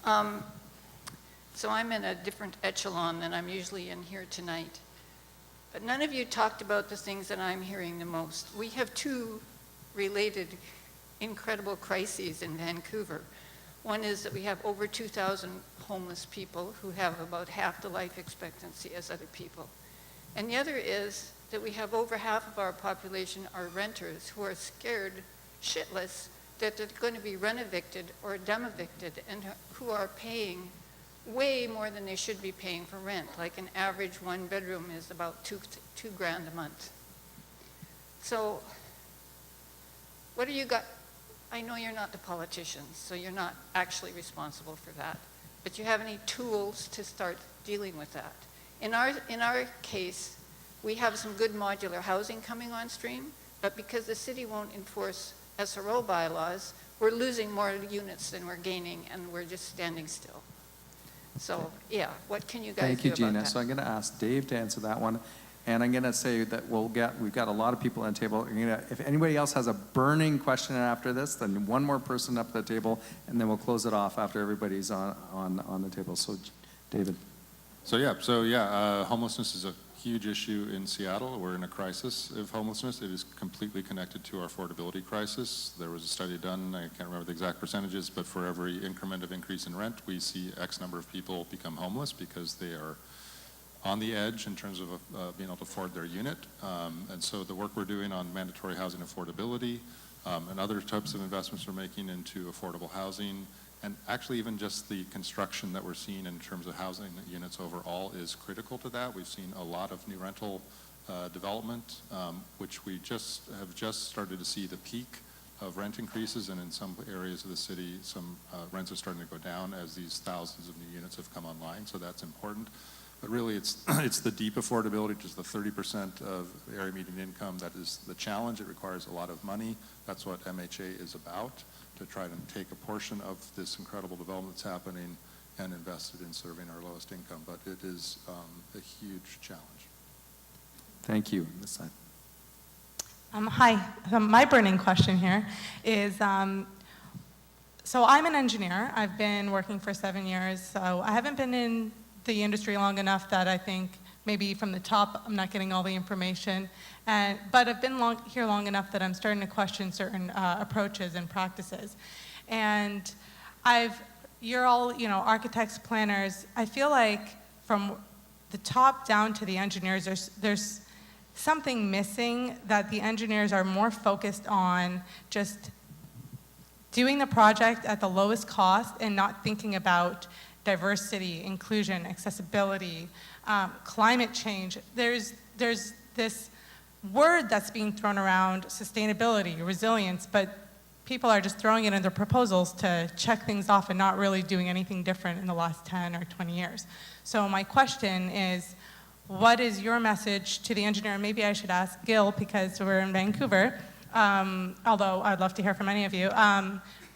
So I'm in a different echelon than I'm usually in here tonight. But none of you talked about the things that I'm hearing the most. We have two related incredible crises in Vancouver. One is that we have over 2,000 homeless people who have about half the life expectancy as other people. And the other is that we have over half of our population are renters who are scared shitless that they're going to be rent-evicted or dumb-evicted, and who are paying way more than they should be paying for rent. Like an average one bedroom is about two grand a month. So what do you got? I know you're not the politicians, so you're not actually responsible for that. But do you have any tools to start dealing with that? In our case, we have some good modular housing coming on stream, but because the city won't enforce SRO bylaws, we're losing more units than we're gaining, and we're just standing still. So, yeah, what can you guys Thank you, do about Gina. that? So I'm going to ask Dave to answer that one. And I'm going to say that we've got a lot of people on the table. If anybody else has a burning question after this, then one more person up at the table, and then we'll close it off after everybody's on the table. So, David. Homelessness is a huge issue in Seattle. We're in a crisis of homelessness. It is completely connected to our affordability crisis. There was a study done, I can't remember the exact percentages, but for every increment of increase in rent, we see X number of people become homeless because they are on the edge in terms of being able to afford their unit. And so the work we're doing on mandatory housing affordability and other types of investments we're making into affordable housing, and actually even just the construction that we're seeing in terms of housing units overall is critical to that. We've seen a lot of new rental development, which we have just started to see the peak of rent increases, and in some areas of the city, some rents are starting to go down as these thousands of new units have come online, so that's important. But really, it's the deep affordability, which is the 30% of area median income, that is the challenge. It requires a lot of money. That's what MHA is about, to try to take a portion of this incredible development that's happening and invest it in serving our lowest income. But it is a huge challenge. Thank you. This side. Hi. My burning question here is, so I'm an engineer. I've been working for 7 years, so I haven't been in the industry long enough that I think maybe from the top I'm not getting all the information. But I've been here long enough that I'm starting to question certain approaches and practices. And you're all, architects, planners. I feel like from the top down to the engineers, there's something missing, that the engineers are more focused on just doing the project at the lowest cost and not thinking about diversity, inclusion, accessibility, climate change. There's this word that's being thrown around, sustainability, resilience, but people are just throwing it in their proposals to check things off and not really doing anything different in the last 10 or 20 years. So my question is, what is your message to the engineer? Maybe I should ask Gil, because we're in Vancouver, although I'd love to hear from any of you.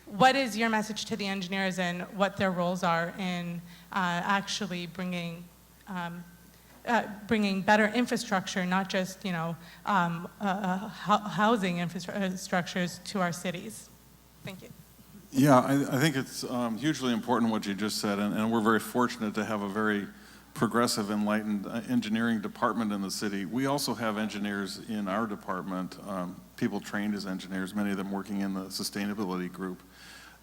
What is your message to the engineers and what their roles are in actually bringing better infrastructure, not just housing infrastructures to our cities? Thank you. Yeah, I think it's hugely important what you just said, and we're very fortunate to have a very progressive, enlightened engineering department in the city. We also have engineers in our department, people trained as engineers, many of them working in the sustainability group,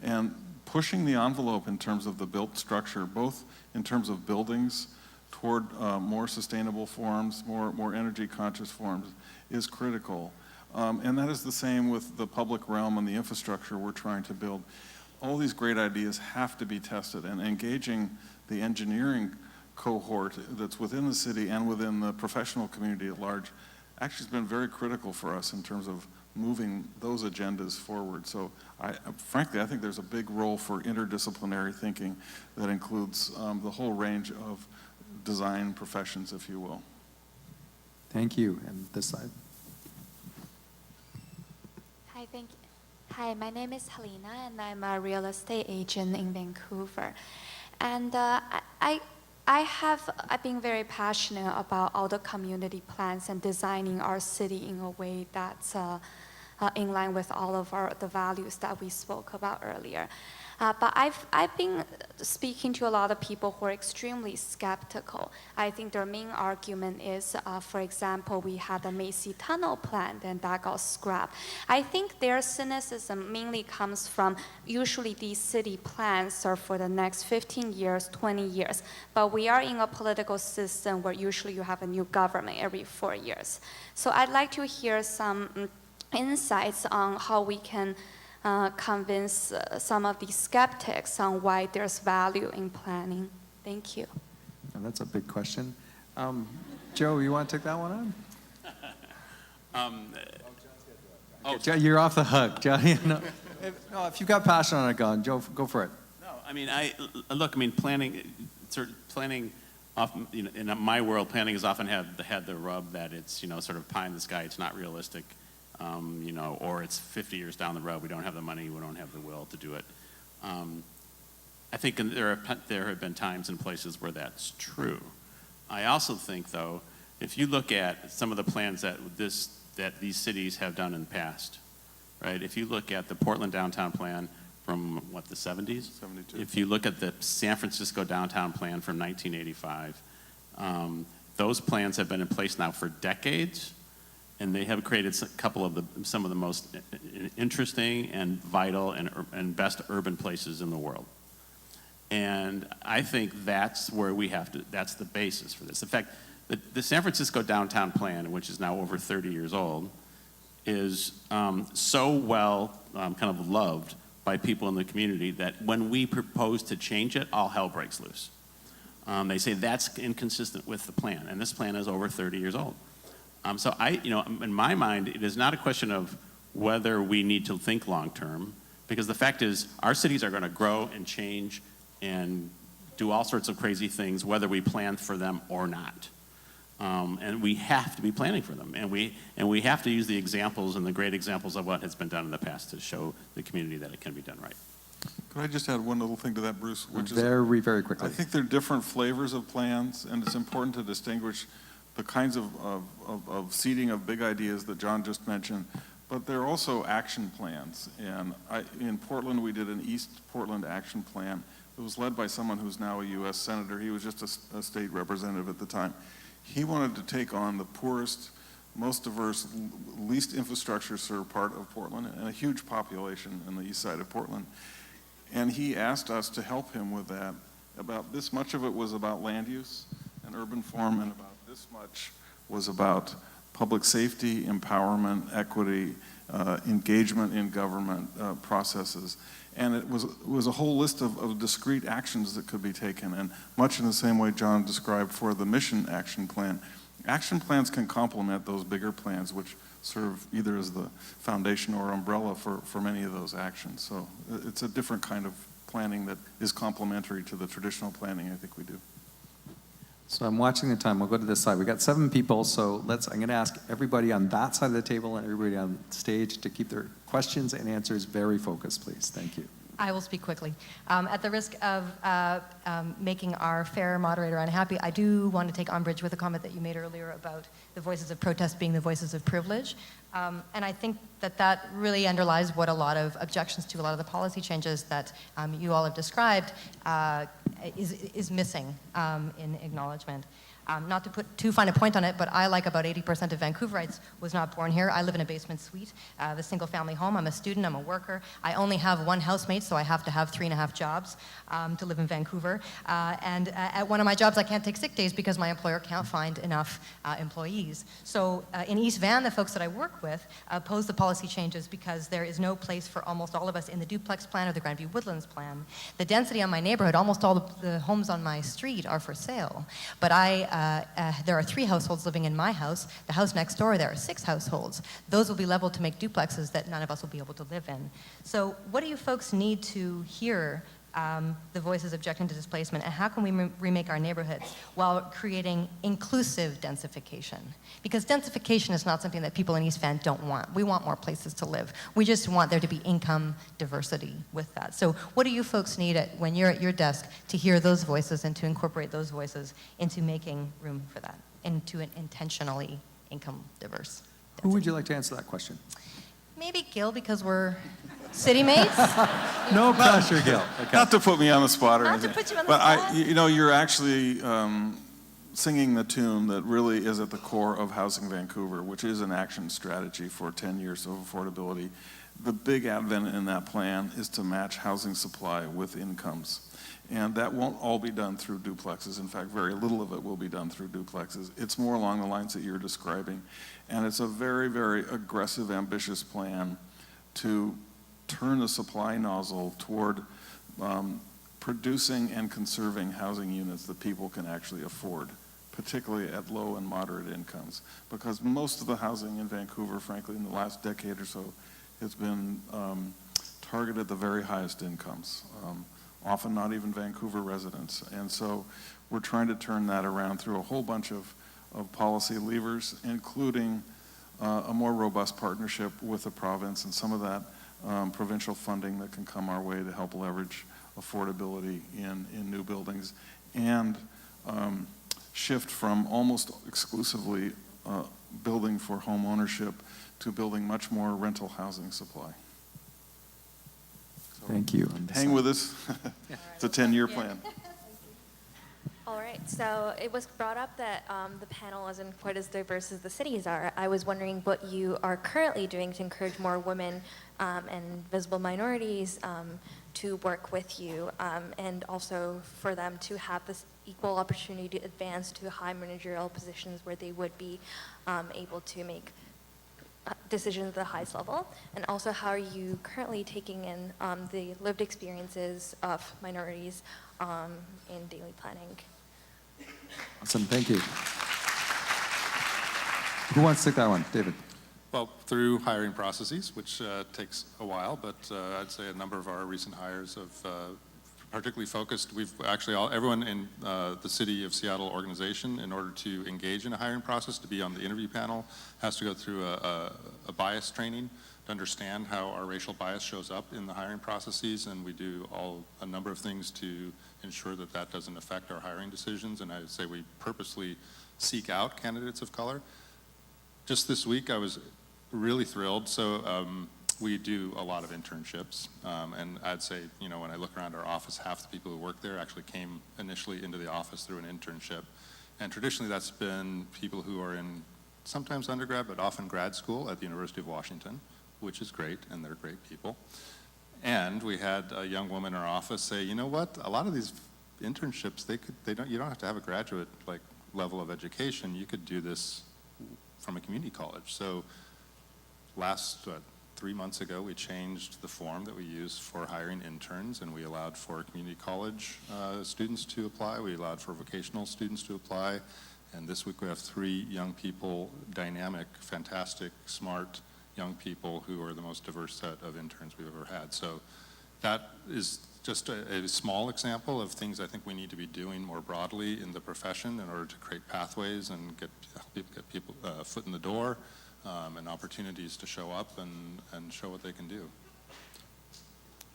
and pushing the envelope in terms of the built structure, both in terms of buildings toward more sustainable forms, more energy conscious forms, is critical. And that is the same with the public realm and the infrastructure we're trying to build. All these great ideas have to be tested, and engaging the engineering cohort that's within the city and within the professional community at large actually has been very critical for us in terms of moving those agendas forward. So frankly, I think there's a big role for interdisciplinary thinking that includes the whole range of design professions, if you will. Thank you. And this side. Hi, thank you. Hi, my name is Helena, and I'm a real estate agent in Vancouver. And I've been very passionate about all the community plans and designing our city in a way that's in line with all of the values that we spoke about earlier. But I've been speaking to a lot of people who are extremely skeptical. I think their main argument is, for example, we had the Macy Tunnel plan, and that got scrapped. I think their cynicism mainly comes from usually these city plans are for the next 15 years, 20 years. But we are in a political system where usually you have a new government every 4 years. So I'd like to hear some insights on how we can convince some of these skeptics on why there's value in planning. Thank you. And that's a big question. Joe, you want to take that one on? Joe, you're off the hook. Joe, if you've got passion on it, Joe, go for it. No, I mean, planning often, in my world, planning has often had the rub that it's, sort of pie in the sky, it's not realistic. Or it's 50 years down the road, we don't have the money, we don't have the will to do it. I think there have been times and places where that's true. I also think, though, if you look at some of the plans that these cities have done in the past, right? If you look at the Portland downtown plan from, the 70s? 72. If you look at the San Francisco downtown plan from 1985, those plans have been in place now for decades. And they have created some of the most interesting and vital and best urban places in the world. And I think that's where that's the basis for this. In fact, the San Francisco downtown plan, which is now over 30 years old, is so well kind of loved by people in the community that when we propose to change it, all hell breaks loose. They say that's inconsistent with the plan, and this plan is over 30 years old. So in my mind, it is not a question of whether we need to think long-term, because the fact is our cities are going to grow and change and do all sorts of crazy things, whether we plan for them or not. And we have to be planning for them. And we have to use the examples and the great examples of what has been done in the past to show the community that it can be done right. Could I just add one little thing to that, Bruce? Which is, very quickly. I think there are different flavors of plans, and it's important to distinguish the kinds of seeding of big ideas that John just mentioned, but there are also action plans. And in Portland, we did an East Portland action plan. It was led by someone who's now a U.S. Senator. He was just a state representative at the time. He wanted to take on the poorest, most diverse, least infrastructure-served part of Portland, and a huge population in the east side of Portland. And he asked us to help him with that. About this much of it was about land use and urban form, and about this much was about public safety, empowerment, equity, engagement in government processes. And it was a whole list of discrete actions that could be taken. And much in the same way John described for the mission action plan, action plans can complement those bigger plans, which serve either as the foundation or umbrella for many of those actions. So it's a different kind of planning that is complementary to the traditional planning I think we do. So I'm watching the time. We'll go to this side. We've got 7 people, so I'm going to ask everybody on that side of the table and everybody on stage to keep their questions and answers very focused, please. Thank you. I will speak quickly. At the risk of making our fair moderator unhappy, I do want to take umbrage with a comment that you made earlier about the voices of protest being the voices of privilege. And I think that really underlies what a lot of objections to a lot of the policy changes that you all have described is missing in acknowledgement. Not to put too fine a point on it, but I, like about 80% of Vancouverites, was not born here. I live in a basement suite, a single-family home. I'm a student. I'm a worker. I only have one housemate, so I have to have 3.5 jobs to live in Vancouver. And at one of my jobs, I can't take sick days because my employer can't find enough employees. So in East Van, the folks that I work with oppose the policy changes because there is no place for almost all of us in the duplex plan or the Grandview Woodlands plan. The density on my neighborhood, almost all the homes on my street are for sale. But there are 3 households living in my house. The house next door, there are 6 households. Those will be leveled to make duplexes that none of us will be able to live in. So what do you folks need to hear the voices objecting to displacement, and how can we remake our neighborhoods while creating inclusive densification? Because densification is not something that people in East Van don't want. We want more places to live. We just want there to be income diversity with that. So what do you folks need when you're at your desk to hear those voices and to incorporate those voices into making room for that, into an intentionally income diverse density? Who would you like to answer that question? Maybe Gil, because we're City mates? No pressure, Gil. Not to put me on the spot or Not to anything. put you on the but spot. you know, you're actually singing the tune that really is at the core of Housing Vancouver, which is an action strategy for 10 years of affordability. The big advent in that plan is to match housing supply with incomes. And that won't all be done through duplexes. In fact, very little of it will be done through duplexes. It's more along the lines that you're describing. And it's a very, very aggressive, ambitious plan to turn the supply nozzle toward producing and conserving housing units that people can actually afford, particularly at low and moderate incomes. Because most of the housing in Vancouver, frankly, in the last decade or so, has been targeted at the very highest incomes, often not even Vancouver residents. And so we're trying to turn that around through a whole bunch of policy levers, including a more robust partnership with the province and some of that provincial funding that can come our way to help leverage affordability in new buildings, and shift from almost exclusively building for home ownership to building much more rental housing supply. So Thank you. hang with us. It's a 10-year plan. All right, so it was brought up that the panel isn't quite as diverse as the cities are. I was wondering what you are currently doing to encourage more women and visible minorities to work with you, and also for them to have this equal opportunity to advance to high managerial positions where they would be able to make decisions at the highest level. And also, how are you currently taking in the lived experiences of minorities in daily planning? Awesome, thank you. Who wants to take that one? David. Well, through hiring processes, which takes a while, but I'd say a number of our recent hires have particularly focused. We've actually, everyone in the City of Seattle organization, in order to engage in a hiring process, to be on the interview panel, has to go through a bias training to understand how our racial bias shows up in the hiring processes, and we do a number of things to ensure that that doesn't affect our hiring decisions, and I'd say we purposely seek out candidates of color. Just this week, I was really thrilled. So we do a lot of internships, and I'd say, you know, when I look around our office, half the people who work there actually came initially into the office through an internship. And traditionally, that's been people who are in sometimes undergrad, but often grad school at the University of Washington, which is great, and they're great people. And we had a young woman in our office say, you know what, a lot of these internships, you don't have to have a graduate level of education. You could do this from a community college. So last 3 months ago, we changed the form that we use for hiring interns, and we allowed for community college students to apply. We allowed for vocational students to apply. And this week we have 3 young people, dynamic, fantastic, smart young people who are the most diverse set of interns we've ever had. So that is just a small example of things I think we need to be doing more broadly in the profession in order to create pathways and get people foot in the door, and opportunities to show up and show what they can do.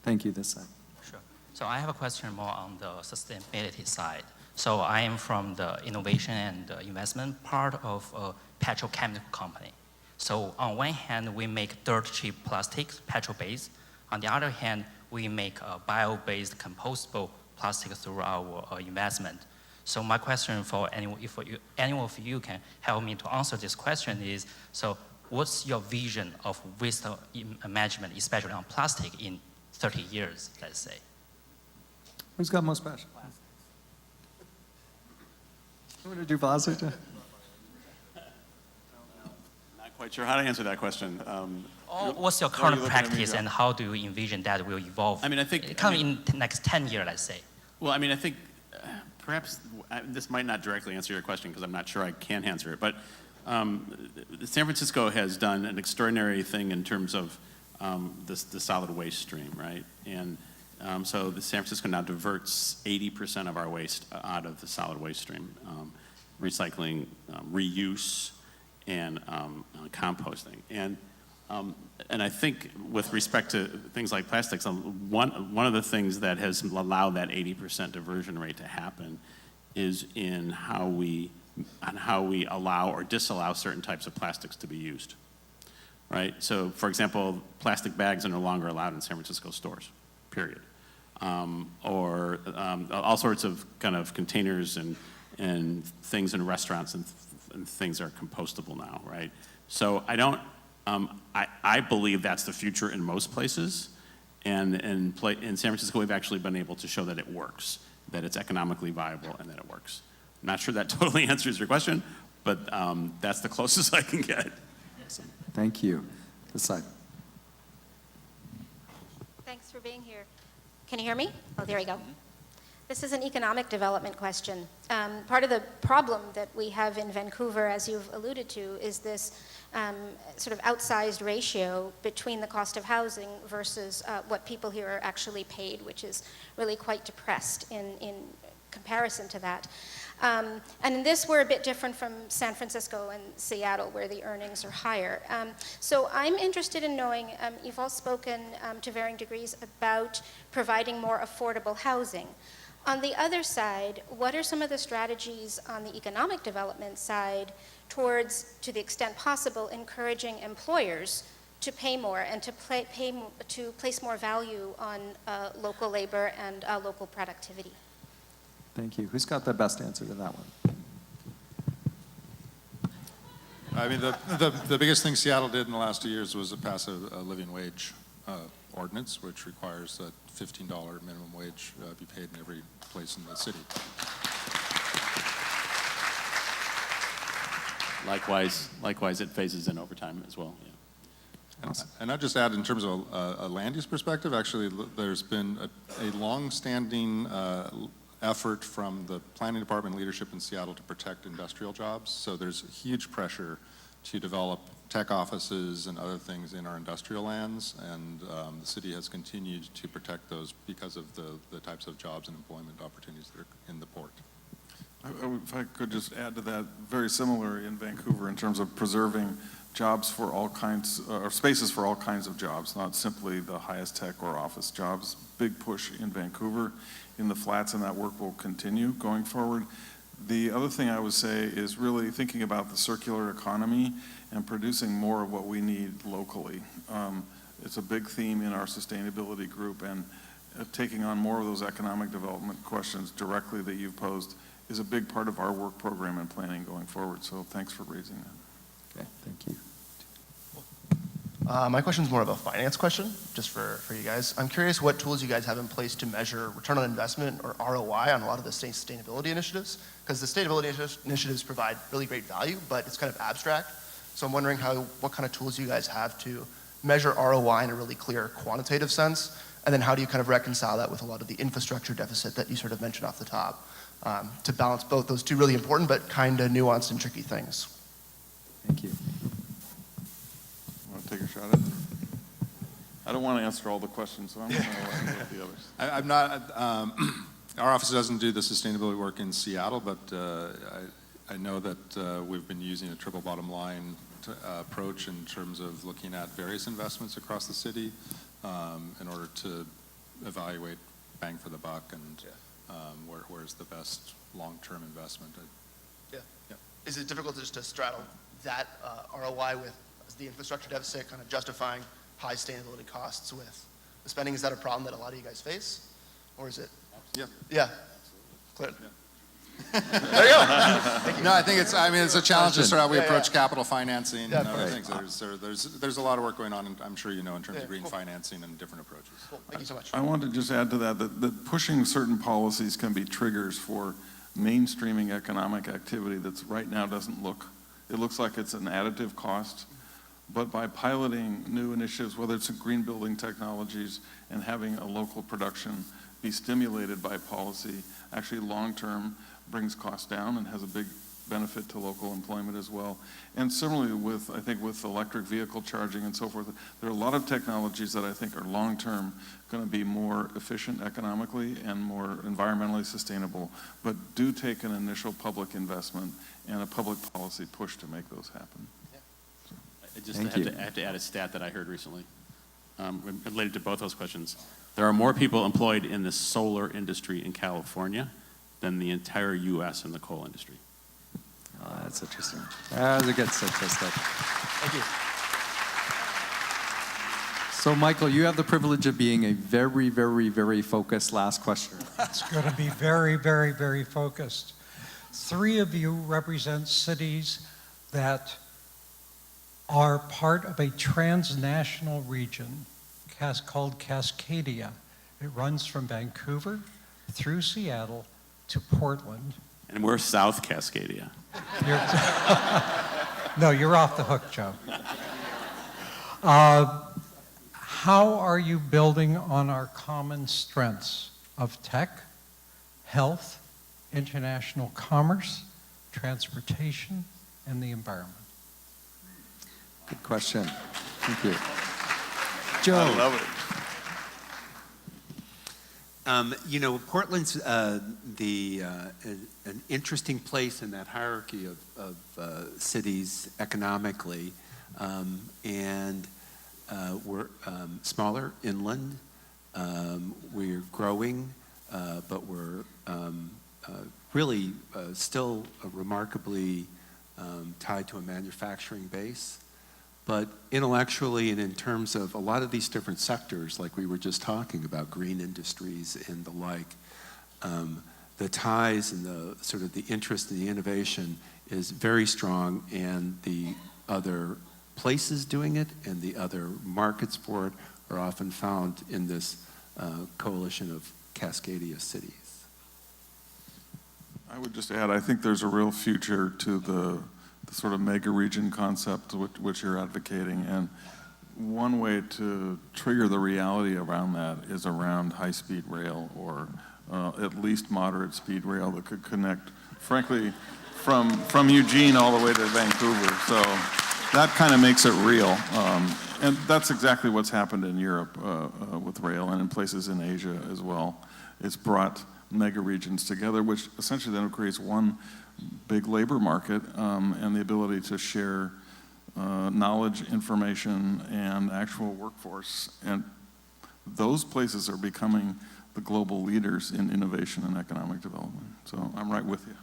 Thank you, this side. Sure. So I have a question more on the sustainability side. So I am from the innovation and investment part of a petrochemical company. So on one hand, we make dirt-cheap plastics, petrol-based. On the other hand, we make bio-based compostable plastic through our investment. So my question for anyone, if any of you can help me to answer this question is, so what's your vision of waste management, especially on plastic, in 30 years, let's say? Who's got most passion? You want to do plastic? Not quite sure how to answer that question. What's your current practice and how do you envision that will evolve? I mean, I think... in the next 10 years, let's say. Well, I mean, I think perhaps this might not directly answer your question because I'm not sure I can answer it, but San Francisco has done an extraordinary thing in terms of the solid waste stream, right? And so the San Francisco now diverts 80% of our waste out of the solid waste stream, recycling, reuse, and composting. And I think with respect to things like plastics, one of the things that has allowed that 80% diversion rate to happen is in how we allow or disallow certain types of plastics to be used. right? So, for example, plastic bags are no longer allowed in San Francisco stores, period. Or all sorts of kind of containers and things in restaurants and things are compostable now, right? So I believe that's the future in most places. And in San Francisco, we've actually been able to show that it works, that it's economically viable and that it works. I'm not sure that totally answers your question, but that's the closest I can get. So. Thank you. This side. Thanks for being here. Can you hear me? Oh, there we go. This is an economic development question. Part of the problem that we have in Vancouver, as you've alluded to, is this sort of outsized ratio between the cost of housing versus what people here are actually paid, which is really quite depressed in comparison to that. And in this, we're a bit different from San Francisco and Seattle, where the earnings are higher. So I'm interested in knowing, you've all spoken to varying degrees about providing more affordable housing. On the other side, what are some of the strategies on the economic development side towards, to the extent possible, encouraging employers to pay more and to place more value on local labor and local productivity? Thank you. Who's got the best answer to that one? I mean, the biggest thing Seattle did in the last 2 years was to pass a living wage ordinance, which requires that $15 minimum wage be paid in every place in the city. Likewise, it phases in overtime as well. Yeah. And I'd just add, in terms of a land use perspective, actually, there's been a long-standing effort from the planning department leadership in Seattle to protect industrial jobs. So there's huge pressure to develop tech offices and other things in our industrial lands, and the city has continued to protect those because of the types of jobs and employment opportunities that are in the port. If I could just add to that, very similar in Vancouver in terms of preserving jobs for all kinds, or spaces for all kinds of jobs, not simply the highest tech or office jobs. Big push in Vancouver, in the flats, and that work will continue going forward. The other thing I would say is really thinking about the circular economy and producing more of what we need locally. It's a big theme in our sustainability group, and taking on more of those economic development questions directly that you've posed is a big part of our work program and planning going forward. So thanks for raising that. Okay, thank you. My question is more of a finance question, just for you guys. I'm curious what tools you guys have in place to measure return on investment, or ROI, on a lot of the state sustainability initiatives, because the sustainability initiatives provide really great value, but it's kind of abstract. So I'm wondering what kind of tools you guys have to measure ROI in a really clear quantitative sense, and then how do you kind of reconcile that with a lot of the infrastructure deficit that you sort of mentioned off the top, to balance both those two really important but kind of nuanced and tricky things. Thank you. Want to take a shot at it? I don't want to answer all the questions, so I'm going to let the others. I'm not, our office doesn't do the sustainability work in Seattle, but I know that we've been using a triple bottom line approach in terms of looking at various investments across the city in order to evaluate bang for the buck and where's the best long-term investment. Yeah. Is it difficult just to straddle that ROI with the infrastructure deficit, kind of justifying high sustainability costs with the spending? Is that a problem that a lot of you guys face, or is it? Yeah. Clear. Yeah. There you go. No, I think it's a challenge to sort of how we approach capital financing and other things. There's a lot of work going on, and I'm sure you know, in terms of green financing and different approaches. Cool. Thank you so much. I want to just add to that pushing certain policies can be triggers for mainstreaming economic activity that's right now it looks like it's an additive cost, but by piloting new initiatives, whether it's in green building technologies and having a local production be stimulated by policy, actually long-term brings costs down and has a big benefit to local employment as well. And similarly I think with electric vehicle charging and so forth, there are a lot of technologies that I think are long-term going to be more efficient economically and more environmentally sustainable, but do take an initial public investment and a public policy push to make those happen. I have to add a stat that I heard recently related to both those questions. There are more people employed in the solar industry in California than the entire U.S. in the coal industry. Oh, that's interesting. That was a good statistic. Thank you. So, Michael, you have the privilege of being a very, very, very focused last questioner. It's going to be very, very, very focused. 3 of you represent cities that are part of a transnational region called Cascadia. It runs from Vancouver through Seattle to Portland. And we're South Cascadia. No, you're off the hook, Joe. How are you building on our common strengths of tech, health, international commerce, transportation, and the environment? Good question. Thank you. Joe. I love it. You know, Portland's an interesting place in that hierarchy of cities economically, and we're smaller inland. We're growing, but we're really still remarkably tied to a manufacturing base. But intellectually and in terms of a lot of these different sectors, like we were just talking about, green industries and the like, the ties and the sort of the interest in the innovation is very strong, and the other places doing it and the other markets for it are often found in this coalition of Cascadia cities. I would just add, I think there's a real future to the sort of mega region concept which you're advocating, and one way to trigger the reality around that is around high-speed rail, or at least moderate speed rail that could connect, frankly, from Eugene all the way to Vancouver. So that kind of makes it real, and that's exactly what's happened in Europe with rail, and in places in Asia as well. It's brought mega regions together, which essentially then creates one big labor market, and the ability to share knowledge, information, and actual workforce. And those places are becoming the global leaders in innovation and economic development. So I'm right with you.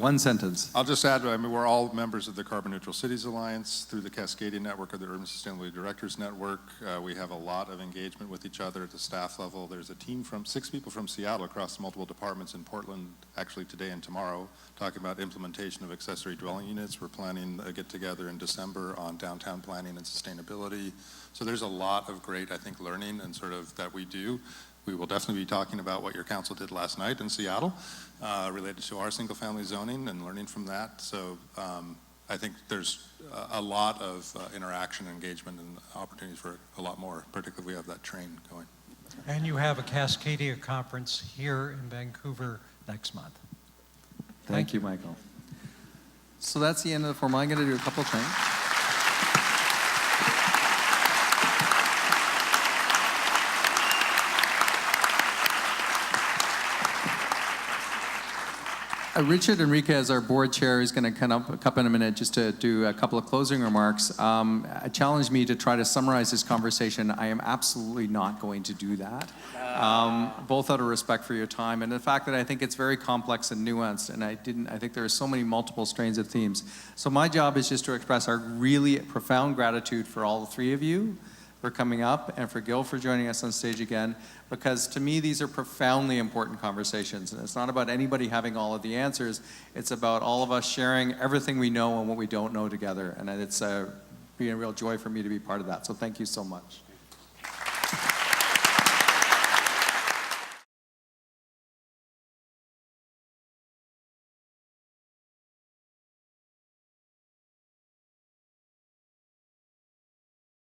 One sentence. I'll just add, I mean, we're all members of the Carbon Neutral Cities Alliance through the Cascadia Network of the Urban Sustainability Directors Network. We have a lot of engagement with each other at the staff level. There's a team from 6 people from Seattle across multiple departments in Portland, actually today and tomorrow, talking about implementation of accessory dwelling units. We're planning a get-together in December on downtown planning and sustainability. So there's a lot of great, I think, learning and sort of that we do. We will definitely be talking about what your council did last night in Seattle related to our single-family zoning and learning from that. So I think there's a lot of interaction, engagement, and opportunities for a lot more, particularly if we have that train going. And you have a Cascadia conference here in Vancouver next month. Thank you, Michael. So that's the end of the forum. I'm going to do a couple of things. Richard Enriquez, our board chair, is going to come up in a minute just to do a couple of closing remarks. Challenged me to try to summarize this conversation. I am absolutely not going to do that, both out of respect for your time and the fact that I think it's very complex and nuanced, and I think there are so many multiple strains of themes. So my job is just to express our really profound gratitude for all 3 of you for coming up, and for Gil for joining us on stage again, because to me these are profoundly important conversations, and it's not about anybody having all of the answers, it's about all of us sharing everything we know and what we don't know together, and it's been a real joy for me to be part of that, so thank you so much.